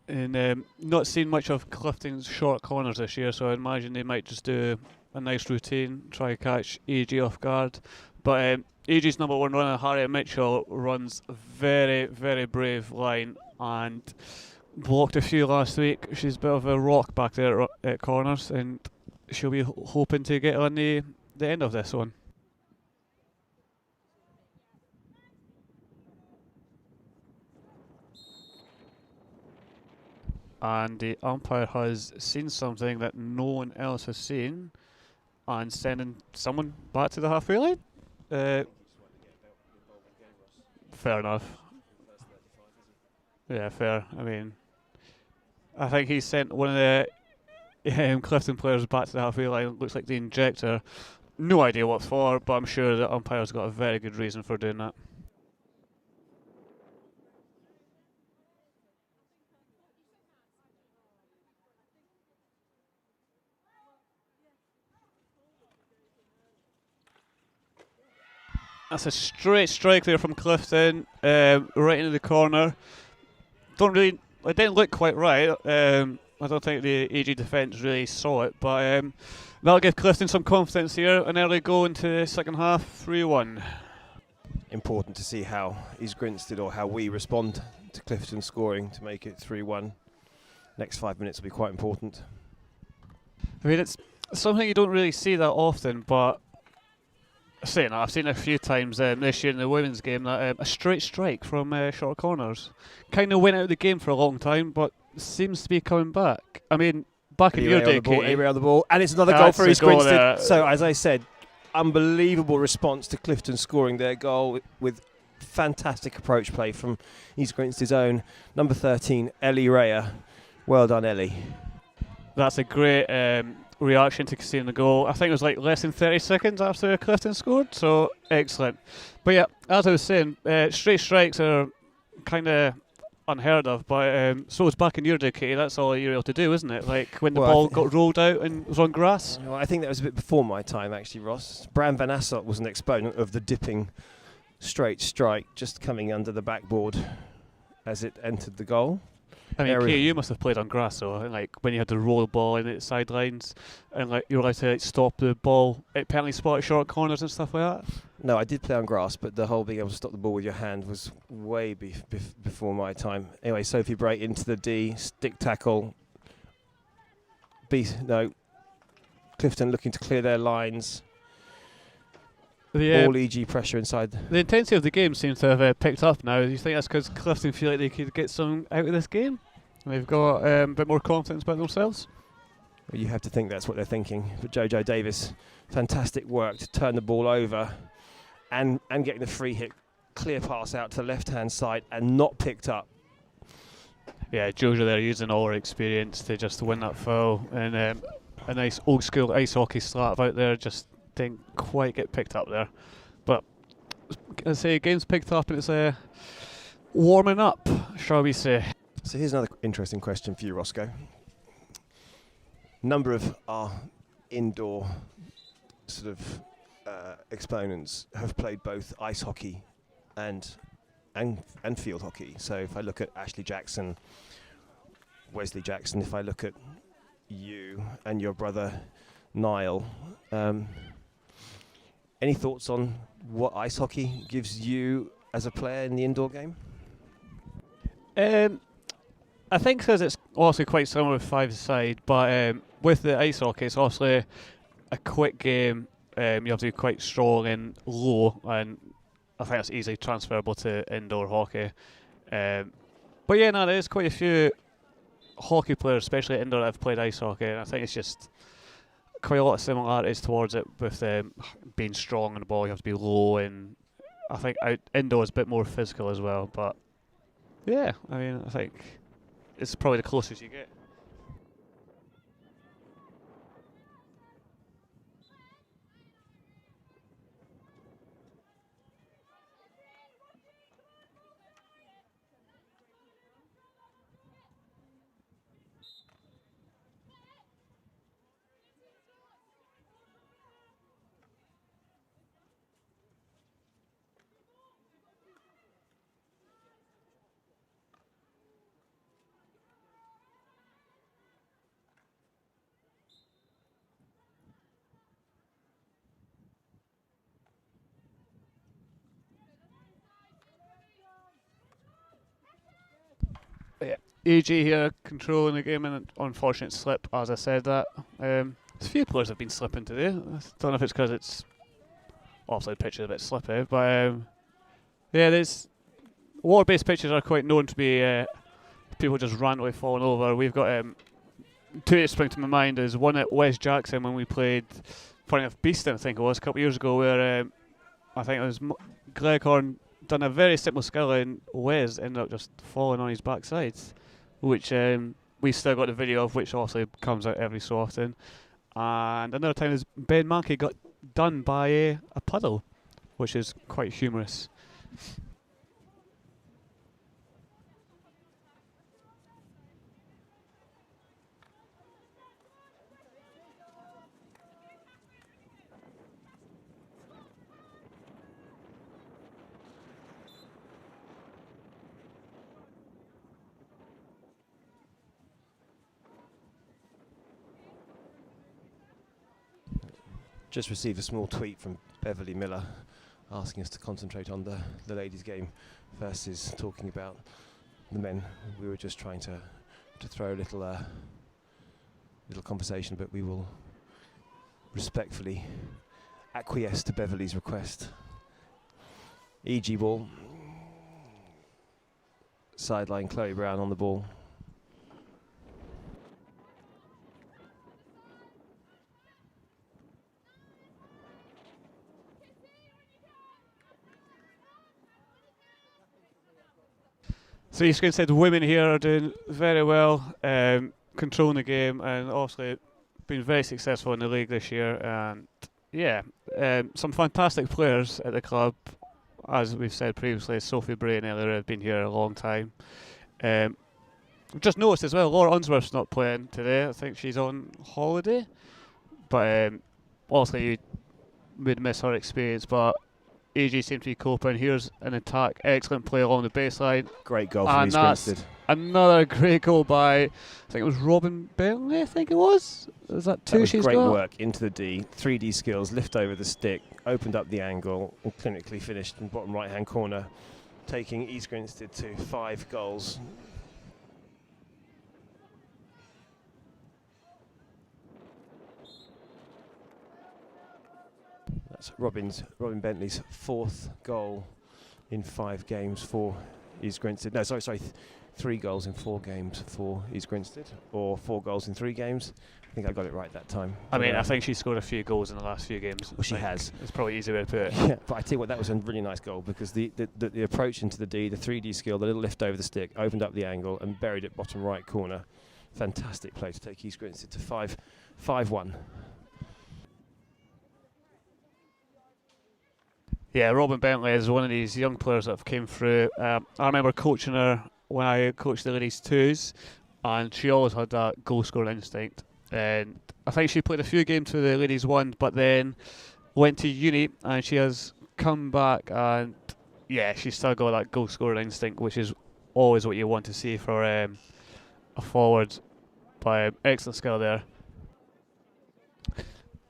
And not seen much of Clifton's short corners this year, so I imagine they might just do a nice routine, try to catch AG off guard. But AG's number 1 runner, Harriet Mitchell, runs a very, very brave line and blocked a few last week. She's a bit of a rock back there at corners, and she'll be hoping to get on the end of this one. And the umpire has seen something that no one else has seen, and sending someone back to the halfway line. Fair enough. Yeah, fair. I mean, I think he sent one of the Clifton players back to the halfway line. Looks like the injector. No idea what for, but I'm sure the umpire's got a very good reason for doing that. That's a straight strike there from Clifton, right into the corner. It didn't look quite right. I don't think the AG defence really saw it, but that'll give Clifton some confidence here. An early goal into the second half, 3-1.
Important to see how East Grinstead or how we respond to Clifton scoring to make it 3-1. Next 5 minutes will be quite important.
I mean, it's something you don't really see that often, but I've seen it a few times this year in the women's game, that a straight strike from short corners kind of went out of the game for a long time, but seems to be coming back. I mean, back in your day,
Katie, on the ball, and it's another goal for East Grinstead. So, as I said, unbelievable response to Clifton scoring their goal with fantastic approach play from East Grinstead's own number 13, Ellie Raya. Well done, Ellie.
That's a great reaction to seeing the goal. I think it was like less than 30 seconds after Clifton scored, so excellent. But yeah, as I was saying, straight strikes are kind of unheard of, but so it's back in your day, Katie. That's all you're able to do, isn't it? Like when the ball got rolled out and was on grass.
Well, I think that was a bit before my time, actually, Ross. Bram Van Asselt was an exponent of the dipping straight strike, just coming under the backboard as it entered the goal.
I mean, Katie, you must have played on grass, though, and, like when you had to roll the ball in the sidelines, and like you were allowed to stop the ball at penalty spot, short corners and stuff like that.
No, I did play on grass, but the whole being able to stop the ball with your hand was way before my time. Anyway, Sophie Bray into the D, stick tackle. Clifton looking to clear their lines. All EG pressure inside.
The intensity of the game seems to have picked up now. Do you think that's because Clifton feel like they could get some out of this game? They've got a bit more confidence about themselves.
Well, you have to think that's what they're thinking. But Jojo Davis, fantastic work to turn the ball over and getting the free hit, clear pass out to the left-hand side and not picked up.
Yeah, Jojo there using all her experience to just win that foul, and a nice old school ice hockey slap out there, just didn't quite get picked up there. But I say game's picked up and it's warming up, shall we say.
So here's another interesting question for you, Roscoe. Number of our indoor sort of exponents have played both ice hockey and field hockey. So if I look at Ashley Jackson, Wesley Jackson, if I look at you and your brother Niall, any thoughts on what ice hockey gives you as a player in the indoor game?
I think because it's also quite similar with five-a-side, but with the ice hockey, it's obviously a quick game. You have to be quite strong and low, and I think that's easily transferable to indoor hockey. But yeah, no, there's quite a few hockey players, especially indoor, that have played ice hockey, and I think it's just quite a lot of similarities towards it with being strong on the ball. You have to be low, and I think indoor is a bit more physical as well. But yeah, I mean, I think it's probably the closest you get. Yeah, AG here controlling the game, and an unfortunate slip, as I said that. A few players have been slipping today. I don't know if it's because it's obviously the pitch is a bit slippy, but yeah, there's water-based pitches are quite known to be people just randomly falling over. We've got two that spring to my mind is one at West Jackson when we played funny enough Beeston, I think it was a couple of years ago, where I think it was Greg Horn done a very simple skill and Wes ended up just falling on his backside, which we still got the video of, which obviously comes out every so often. And another time is Ben Mankey got done by a puddle, which is quite humorous.
Just received a small tweet from Beverly Miller asking us to concentrate on the ladies' game versus talking about the men. We were just trying to throw a little conversation, but we will respectfully acquiesce to Beverly's request. EG ball. Sideline Chloe Brown on the ball.
So you said women here are doing very well, controlling the game, and obviously been very successful in the league this year. And yeah, some fantastic players at the club, as we've said previously. Sophie Bray and Ellie have been here a long time. We've just noticed as well, Laura Unsworth's not playing today. I think she's on holiday, but obviously you would miss her experience. But AG seems to be coping. Here's an attack, excellent play along the baseline.
Great goal from Grinstead.
Another great goal by, I think it was Robin Bentley, I think it was. Is that two she's got?
Great work into the D, 3D skills, lift over the stick, opened up the angle, and clinically finished in the bottom right-hand corner, taking East Grinstead to 5 goals. That's Robin Bentley's 4th goal in 5 games for East Grinstead. No, sorry, 3 goals in 4 games for East Grinstead, or 4 goals in 3 games. I think I got it right that time.
I mean, I think she scored a few goals in the last few games.
Well, she has.
It's probably easy way to put it.
Yeah, but I tell you what, that was a really nice goal, because the approach into the D, the 3D skill, the little lift over the stick, opened up the angle and buried it bottom right corner. Fantastic play to take East Grinstead to 5-1.
Yeah, Robin Bentley is one of these young players that have came through. I remember coaching her when I coached the ladies twos, and she always had that goal scoring instinct. And I think she played a few games for the ladies one, but then went to uni, and she has come back, and yeah, she's still got that goal scoring instinct, which is always what you want to see for a forward. By excellent skill there.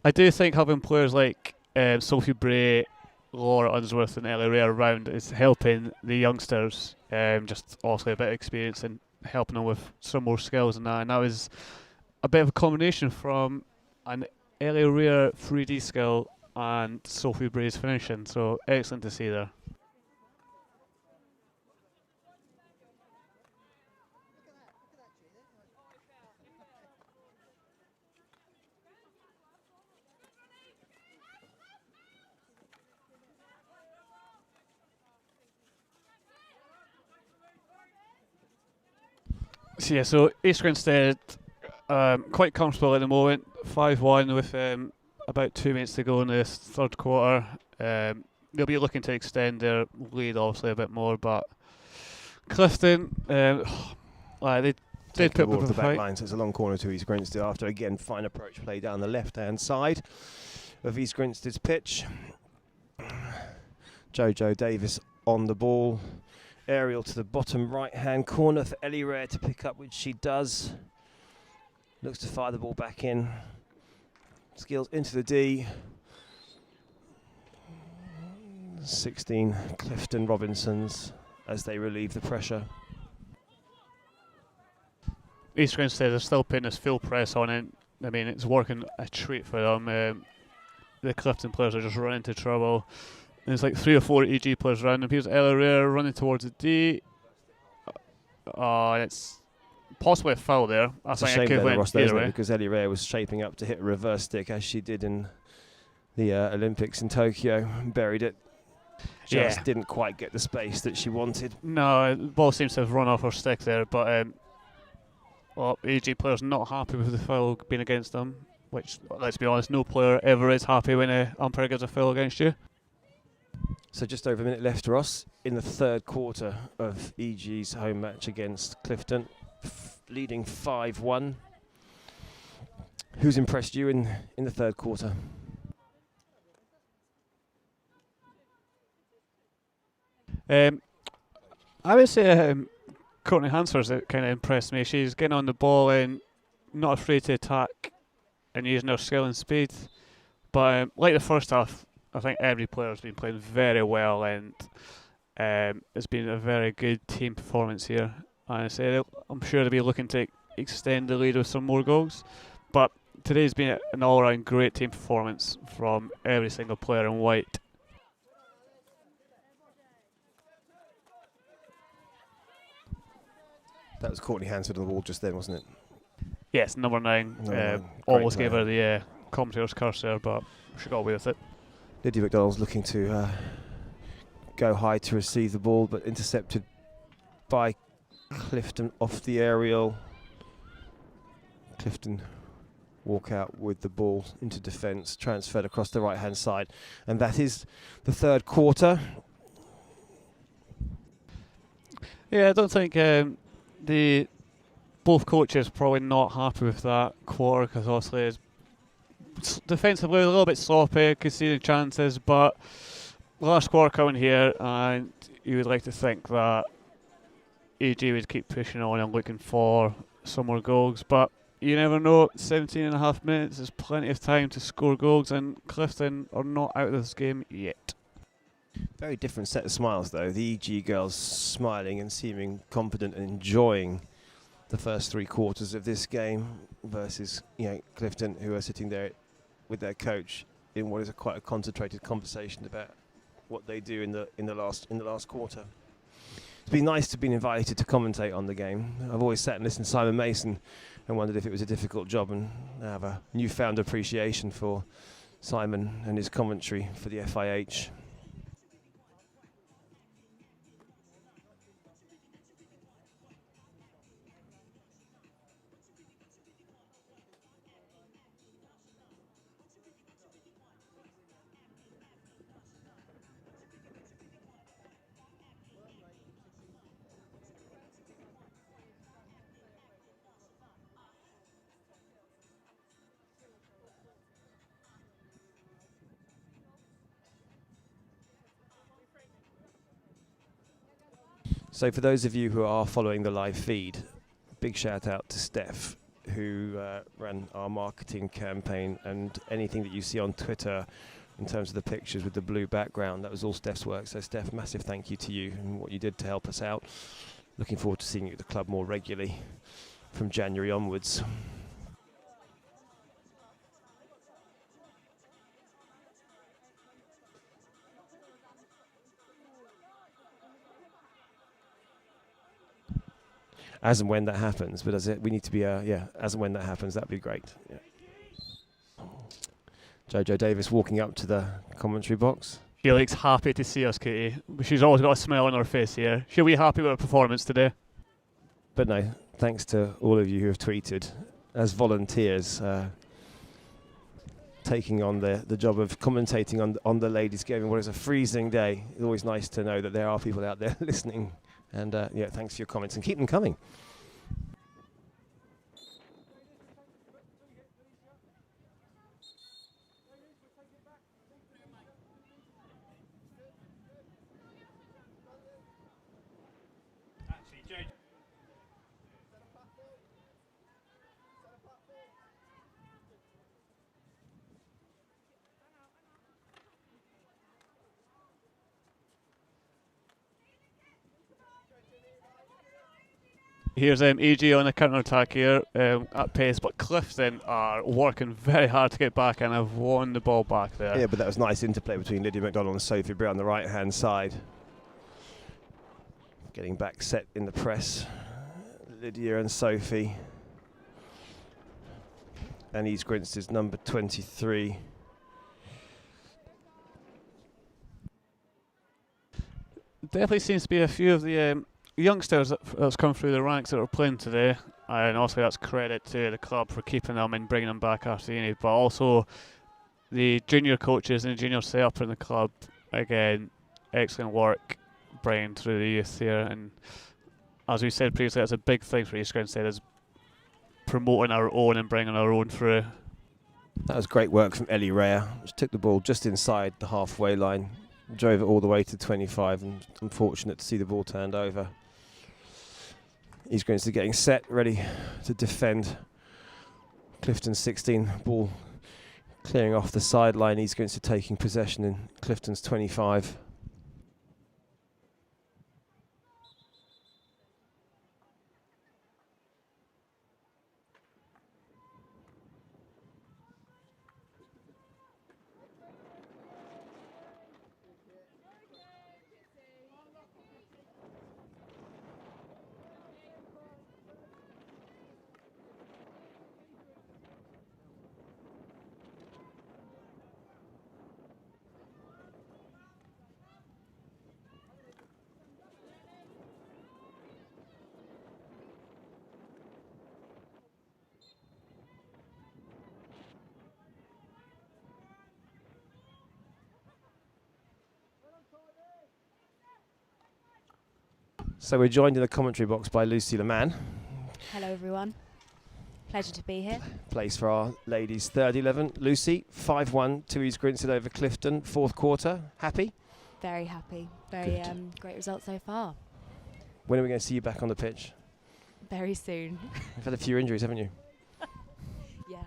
I do think having players like Sophie Bray, Laura Unsworth and Ellie Ray around is helping the youngsters, just also a bit of experience and helping them with some more skills and that was a bit of a combination from an Ellie Ray 3D skill and Sophie Bray's finishing, so excellent to see there. So yeah, so East Grinstead quite comfortable at the moment, 5-1 with about 2 minutes to go in the third quarter. They'll be looking to extend their lead obviously a bit more, but Clifton, they did put
up
up
the
a
back
fight.
line, so it's a long corner to East Grinstead after again fine approach play down the left-hand side of East Grinstead's pitch. Jojo Davis on the ball. Aerial to the bottom right-hand corner for Ellie Ray to pick up, which she does. Looks to fire the ball back in. Skills into the D. 16 Clifton Robinsons as they relieve the pressure.
East Grinstead are still putting this full press on it. I mean, it's working a treat for them. The Clifton players are just running into trouble. There's like 3 or 4 EG players around him. Here's Ella Ray running towards the D. It's possibly a foul there.
It's a shame there, Ross, isn't it? Because Ellie Ray was shaping up to hit a reverse stick as she did in the Olympics in Tokyo and buried it. Just didn't quite get the space that she wanted.
No, the ball seems to have run off her stick there, but EG players not happy with the foul being against them, which, let's be honest, no player ever is happy when an umpire gives a foul against you.
So just over a minute left, Ross, in the third quarter of EG's home match against Clifton, leading 5-1. Who's impressed you in the third quarter?
I would say Courtney Hansford's kind of impressed me. She's getting on the ball and not afraid to attack and using her skill and speed. But like the first half, I think every player has been playing very well, and it's been a very good team performance here. And I'm sure they'll be looking to extend the lead with some more goals. But today's been an all-round great team performance from every single player in white.
That was Courtney Hansford on the wall just then, wasn't it?
Yes, number 9. Almost gave her the commentator's curse there, but she got away with it.
Lydia McDonald's looking to go high to receive the ball, but intercepted by Clifton off the aerial. Clifton walk out with the ball into defence, transferred across the right-hand side. And that is the third quarter.
Yeah, I don't think the both coaches probably not happy with that quarter, because obviously it's defensively a little bit sloppy, conceding chances, but last quarter coming here, and you would like to think that EG would keep pushing on and looking for some more goals, but you never know. 17.5 minutes is plenty of time to score goals, and Clifton are not out of this game yet.
Very different set of smiles though. The EG girls smiling and seeming confident and enjoying the first 3 quarters of this game versus Clifton, who are sitting there with their coach in what is quite a concentrated conversation about what they do in the last quarter. It's been nice to have been invited to commentate on the game. I've always sat and listened to Simon Mason and wondered if it was a difficult job, and I have a newfound appreciation for Simon and his commentary for the FIH. So for those of you who are following the live feed, big shout out to Steph, who ran our marketing campaign, and anything that you see on Twitter in terms of the pictures with the blue background, that was all Steph's work. So Steph, massive thank you to you and what you did to help us out. Looking forward to seeing you at the club more regularly from January onwards. As and when that happens, but we need to be, as and when that happens, that'd be great. Yeah. Jojo Davis walking up to the commentary box.
She looks happy to see us, Katie. She's always got a smile on her face here. She'll be happy with her performance today.
But no, thanks to all of you who have tweeted as volunteers, taking on the job of commentating on the ladies' game in what is a freezing day. It's always nice to know that there are people out there listening. And thanks for your comments and keep them coming.
Here's AG on the counter-attack here at pace, but Clifton are working very hard to get back and have won the ball back there.
Yeah, but that was nice interplay between Lydia McDonald and Sophie Bray on the right-hand side. Getting back set in the press. Lydia and Sophie. And East Grinstead's number 23.
Definitely seems to be a few of the youngsters that's come through the ranks that are playing today, and also that's credit to the club for keeping them and bringing them back after uni, but also the junior coaches and the junior setup in the club. Again, excellent work bringing through the youth here, and as we said previously, that's a big thing for East Grinstead, is promoting our own and bringing our own through.
That was great work from Ellie Rea. She took the ball just inside the halfway line, drove it all the way to 25, and unfortunate to see the ball turned over. East Grinstead getting set, ready to defend. Clifton 16, ball clearing off the sideline. East Grinstead taking possession in Clifton's 25. So we're joined in the commentary box by Lucy Leman.
Hello everyone, pleasure to be here.
Place for our ladies third 11. Lucy, 5-1 to East Grinstead over Clifton, fourth quarter. Happy?
Very happy, very great result so far.
When are we going to see you back on the pitch?
Very soon.
You've had a few injuries, haven't you?
Yeah.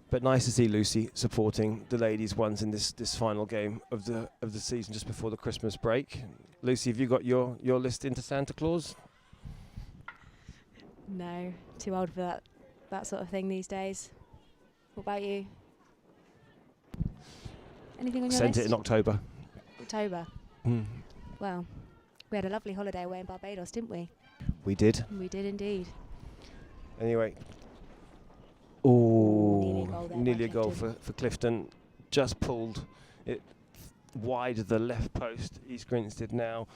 But nice to see Lucy supporting the ladies ones in this final game of the season just before the Christmas break. Lucy, have you got your list into Santa Claus?
No, too old for that sort of thing these days. What about you? Anything on your
Sent
list?
it in October.
October.
Mm.
Well, we had a lovely holiday away in Barbados, didn't we?
We did.
We did indeed.
Anyway. Nearly a goal for Clifton. Just pulled it wide of the left post. East Grinstead now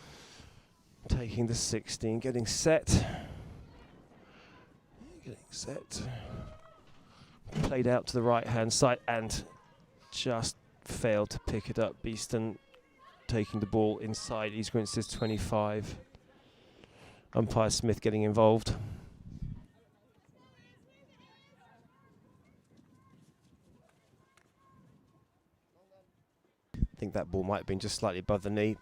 taking the 16, getting set. Played out to the right-hand side and just failed to pick it up. Beeston taking the ball inside East Grinstead's 25. Umpire Smith getting involved. I think that ball might have been just slightly above the knee.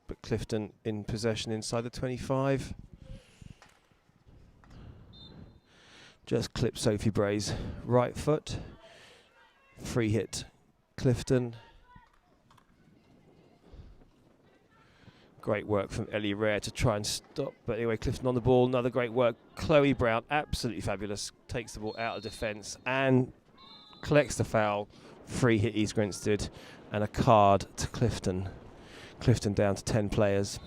But Clifton in possession inside the 25. Just clipped Sophie Bray's right foot. Free hit Clifton. Great work from Ellie Rare to try and stop. But anyway, Clifton on the ball. Another great work. Chloe Brown, absolutely fabulous. Takes the ball out of defence and collects the foul. Free hit East Grinstead and a card to Clifton. Clifton down to 10 players.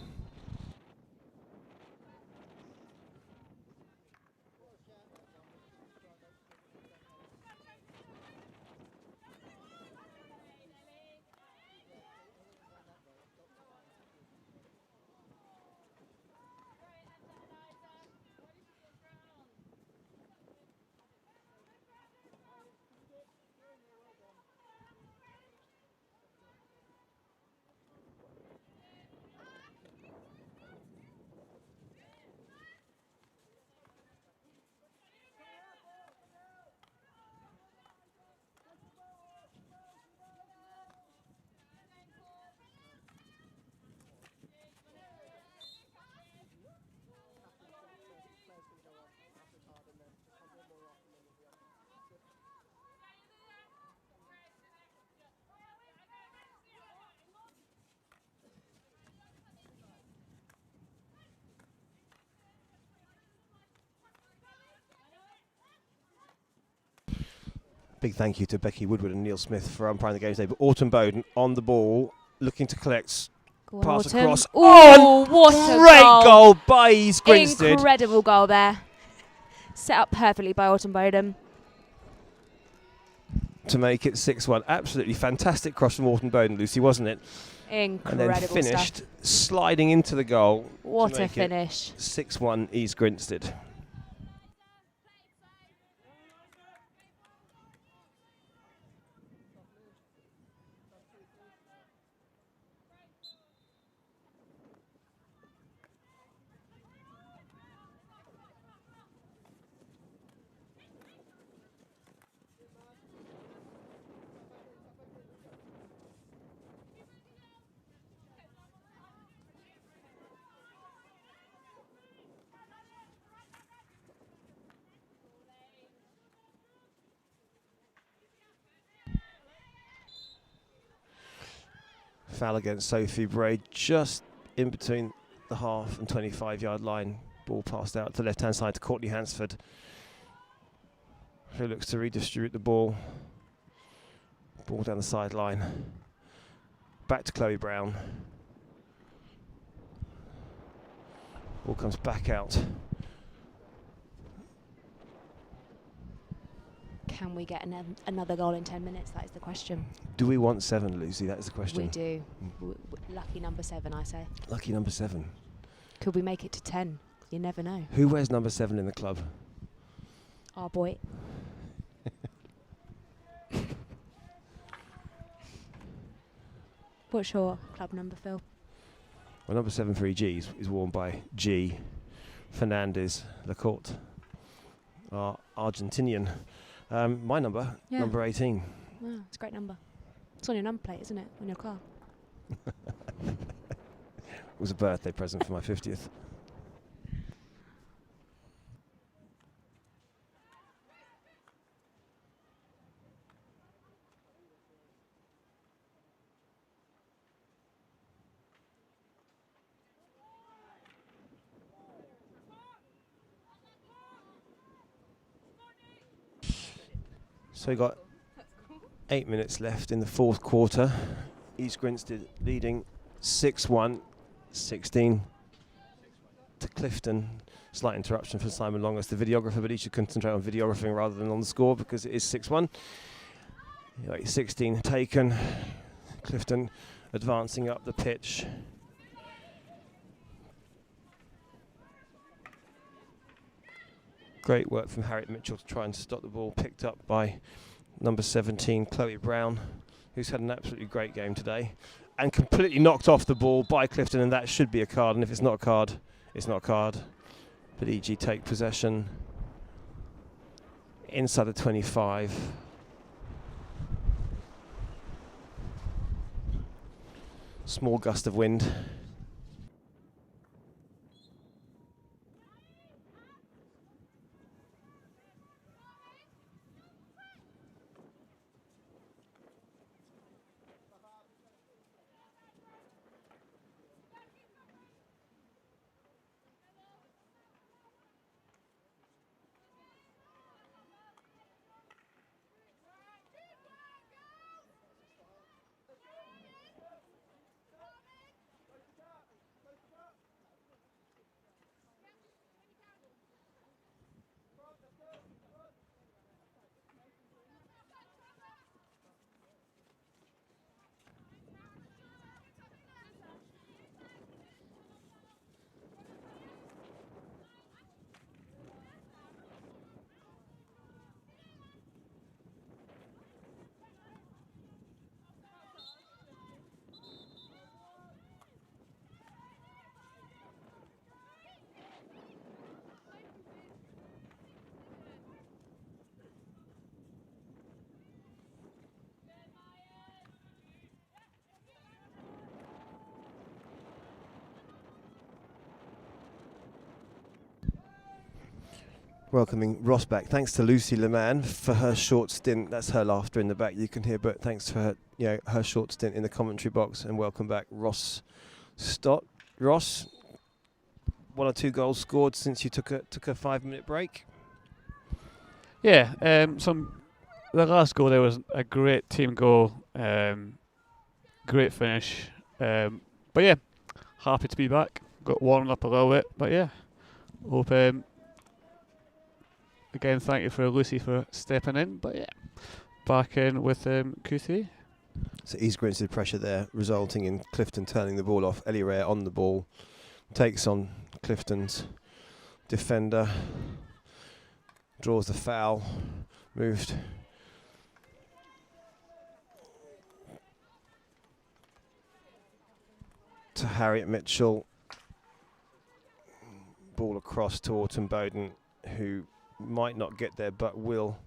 Big thank you to Becky Woodward and Neil Smith for umpiring the game today. But Autumn Bowden on the ball, looking to collect. Pass across.
Oh, what a
great goal by East Grinstead.
Incredible goal there. Set up perfectly by Autumn Bowden.
To make it 6-1. Absolutely fantastic cross from Autumn Bowden, Lucy, wasn't it?
Incredible
and then finished
stuff.
Sliding into the goal.
What a finish.
6-1 East Grinstead. Foul against Sophie Bray, just in between the half and 25-yard line. Ball passed out to the left-hand side to Courtney Hansford, who looks to redistribute the ball. Ball down the sideline. Back to Chloe Brown. Ball comes back out.
Can we get another goal in 10 minutes? That is the question.
Do we want 7, Lucy? That is the question.
We do. Lucky number 7, I say.
Lucky number 7.
Could we make it to 10? You never know.
Who wears number 7 in the club?
Our boy. What's your club number, Phil?
Well, number 7 for EG is worn by G. Fernandez Lacorte, our Argentinian. My number, number 18.
Wow, it's a great number. It's on your number plate, isn't it? On your car.
It was a birthday present for my 50th. So we got 8 minutes left in the fourth quarter. East Grinstead leading 6-1, 16 to Clifton. Slight interruption from Simon Long as the videographer, but he should concentrate on videographing rather than on the score because it is 6-1. 16 taken. Clifton advancing up the pitch. Great work from Harriet Mitchell to try and stop the ball, picked up by number 17, Chloe Brown, who's had an absolutely great game today, and completely knocked off the ball by Clifton, and that should be a card, and if it's not a card, it's not a card. But EG take possession inside the 25. Small gust of wind. Welcoming Ross back. Thanks to Lucy Leman for her short stint. That's her laughter in the back you can hear, but thanks to her, her short stint in the commentary box. And welcome back Ross Stott. Ross, 1 or 2 goals scored since you took a 5-minute break.
Yeah, the last goal there was a great team goal, great finish. But yeah, happy to be back. Got warmed up a little bit, but yeah, hope. Again, thank you for Lucy for stepping in, but yeah, back in with Q3.
So East Grinstead pressure there, resulting in Clifton turning the ball off. Ellie Ray on the ball, takes on Clifton's defender, draws the foul, moved to Harriet Mitchell. Ball across to Autumn Bowden, who might not get there but will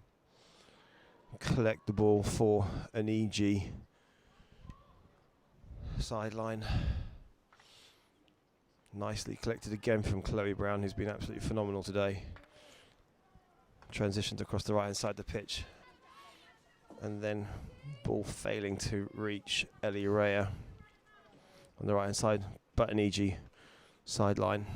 collect the ball for an EG sideline. Nicely collected again from Chloe Brown, who's been absolutely phenomenal today. Transitioned across the right hand side of the pitch, and then ball failing to reach Ellie Rhea on the right hand side, but an EG sideline.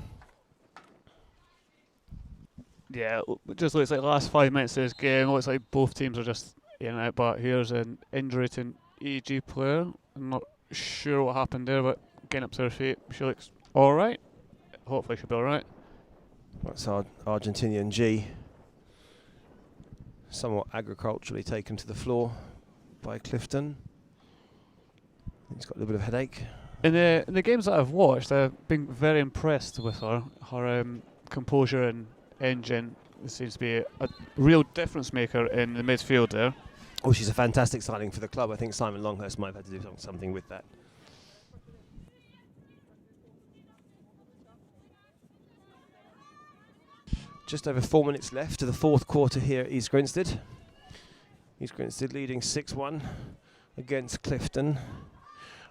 Yeah, it just looks like the last 5 minutes of this game, looks like both teams are just in and out, but here's an injury to an EG player. I'm not sure what happened there, but getting up to her feet, she looks alright. Hopefully she'll be alright.
That's our Argentinian G. Somewhat agriculturally taken to the floor by Clifton. He's got a little bit of headache.
In the games that I've watched, I've been very impressed with her. Her composure and engine seems to be a real difference maker in the midfield there.
Oh, she's a fantastic signing for the club. I think Simon Longhurst might have had to do something with that. Just over 4 minutes left to the fourth quarter here at East Grinstead. East Grinstead leading 6-1 against Clifton.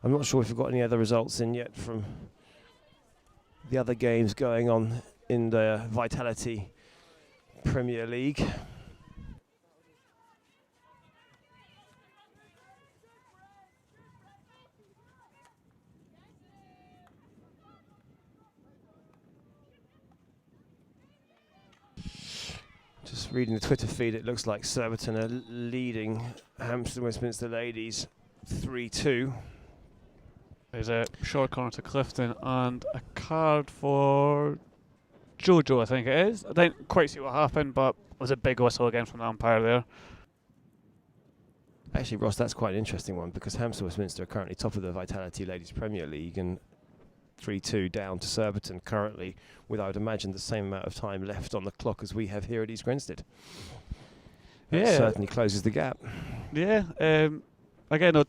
I'm not sure if we've got any other results in yet from the other games going on in the Vitality Premier League. Just Reading the Twitter feed, it looks like Surbiton are leading Hampstead Westminster Ladies 3-2.
There's a short corner to Clifton and a card for Jojo, I think it is. I didn't quite see what happened, but it was a big whistle again from the umpire there.
Actually, Ross, that's quite an interesting one because Hampstead Westminster are currently top of the Vitality Ladies Premier League and 3-2 down to Surbiton currently with, I would imagine, the same amount of time left on the clock as we have here at East Grinstead. That certainly closes the gap.
Yeah, again,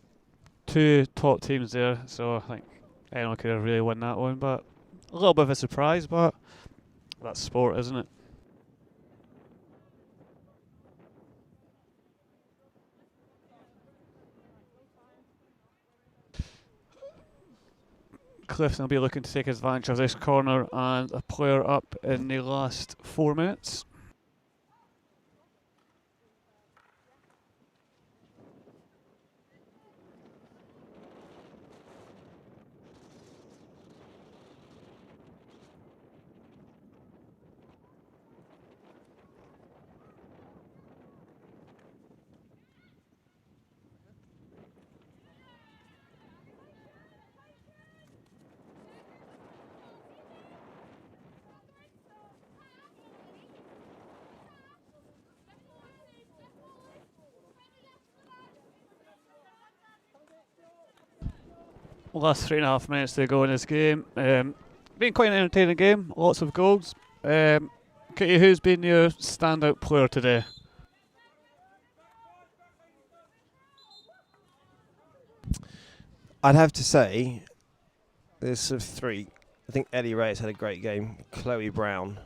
two top teams there, so I think anyone could have really won that one, but a little bit of a surprise, but that's sport, isn't it? Clifton will be looking to take advantage of this corner and a player up in the last 4 minutes. Last 3.5 minutes to go in this game. Been quite an entertaining game, lots of goals. Kitty, who's been your standout player today?
I'd have to say there's sort of three. I think Ellie Reyes had a great game. Chloe Brown.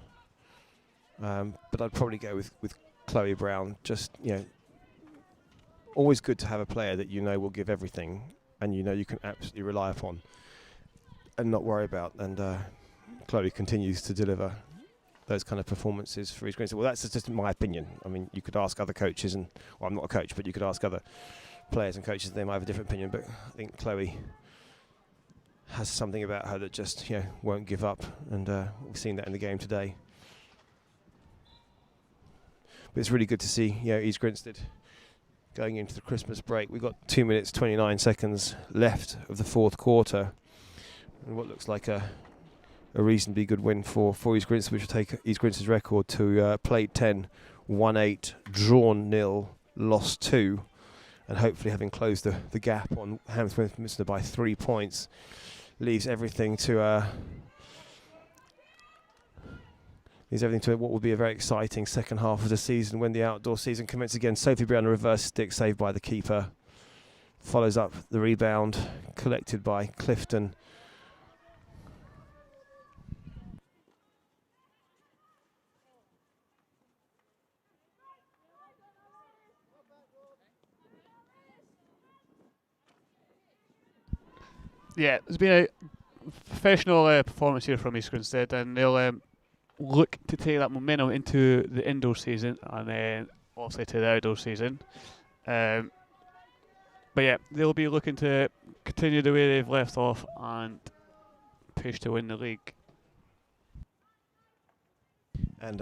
But I'd probably go with Chloe Brown. Just, always good to have a player that you know will give everything and you know you can absolutely rely upon and not worry about. And Chloe continues to deliver those kind of performances for East Grinstead. Well, that's just my opinion. I mean, you could ask other coaches, and well, I'm not a coach, but you could ask other players and coaches, they might have a different opinion. But I think Chloe has something about her that just won't give up, and we've seen that in the game today. But it's really good to see East Grinstead going into the Christmas break. We've got 2 minutes 29 seconds left of the fourth quarter, and what looks like a reasonably good win for East Grinstead, which will take East Grinstead's record to played 10, won 8, drawn 0, lost 2, and hopefully having closed the gap on Hampstead Westminster by 3 points leaves everything to what will be a very exciting second half of the season when the outdoor season commences again. Sophie Brown, a reverse stick saved by the keeper, follows up the rebound collected by Clifton.
Yeah, there's been a professional performance here from East Grinstead, and they'll look to take that momentum into the indoor season and then obviously to the outdoor season. But yeah, they'll be looking to continue the way they've left off and push to win the league. And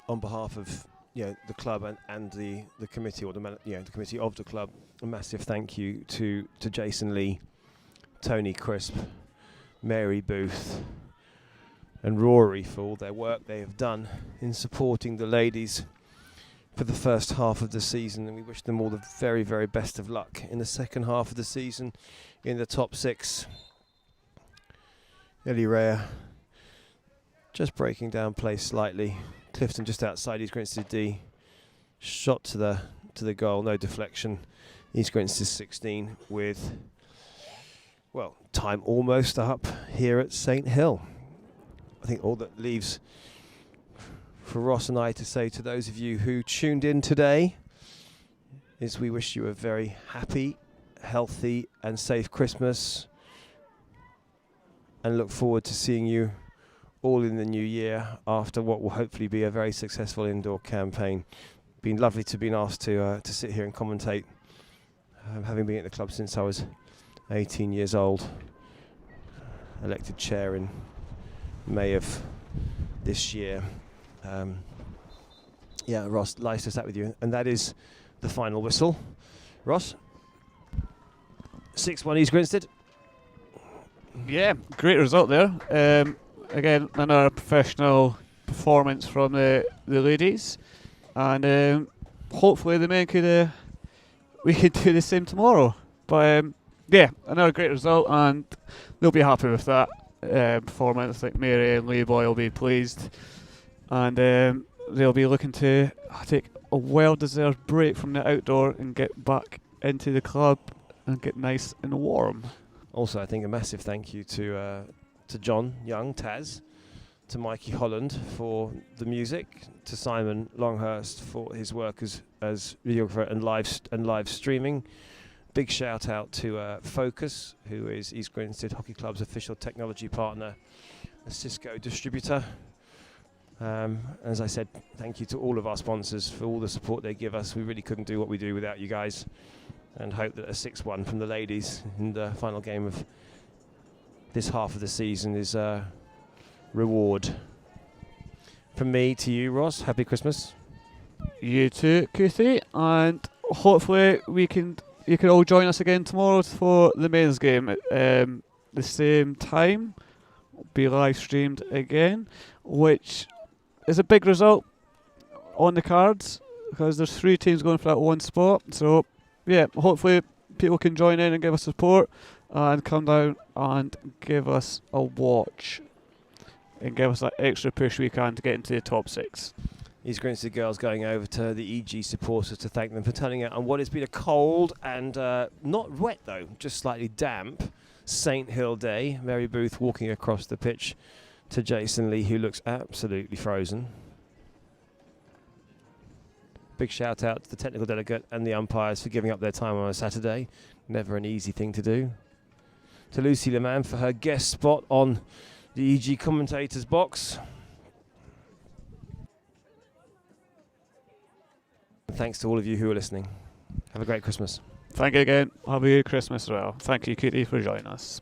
On behalf of the club and the committee, or the committee of the club, a massive thank you to Jason Lee, Tony Crisp, Mary Booth and Rory for all their work they have done in supporting the ladies for the first half of the season, and we wish them all the very, very best of luck in the second half of the season in the top 6. Ellie Rea just breaking down play slightly. Clifton just outside East Grinstead D. Shot to the goal, no deflection. East Grinstead 16 with time almost up here at St Hill. I think all that leaves for Ross and I to say to those of you who tuned in today is we wish you a very happy, healthy and safe Christmas, and look forward to seeing you all in the new year after what will hopefully be a very successful indoor campaign. Been lovely to be asked to sit here and commentate, having been at the club since I was 18 years old, elected chair in May of this year. Yeah, Ross, nice to chat with you. And that is the final whistle. Ross? 6-1 East Grinstead.
Yeah, great result there. Again, another professional performance from the ladies, and hopefully the men could we could do the same tomorrow. But yeah, another great result, and they'll be happy with that performance. I think Mary and Lee Boy will be pleased, and they'll be looking to take a well-deserved break from the outdoor and get back into the club and get nice and warm.
Also, I think a massive thank you to John Young, Taz, to Mikey Holland for the music, to Simon Longhurst for his work as videographer and live streaming. Big shout out to Focus, who is East Grinstead Hockey Club's official technology partner, a Cisco distributor. As I said, thank you to all of our sponsors for all the support they give us. We really couldn't do what we do without you guys, and hope that a 6-1 from the ladies in the final game of this half of the season is a reward. From me to you, Ross, happy Christmas.
You too, Kuthi, and hopefully you can all join us again tomorrow for the men's game at the same time. Be live streamed again, which is a big result on the cards because there's 3 teams going for that one spot. So yeah, hopefully people can join in and give us support and come down and give us a watch and give us that extra push we can to get into the top 6.
East Grinstead girls going over to the EG supporters to thank them for turning out on what has been a cold and not wet though, just slightly damp St Hill day. Mary Booth walking across the pitch to Jason Lee, who looks absolutely frozen. Big shout out to the technical delegate and the umpires for giving up their time on a Saturday. Never an easy thing to do. To Lucy Leman for her guest spot on the EG commentators box. Thanks to all of you who are listening. Have a great Christmas.
Thank you again. Have a good Christmas as well. Thank you, Kitty, for joining us.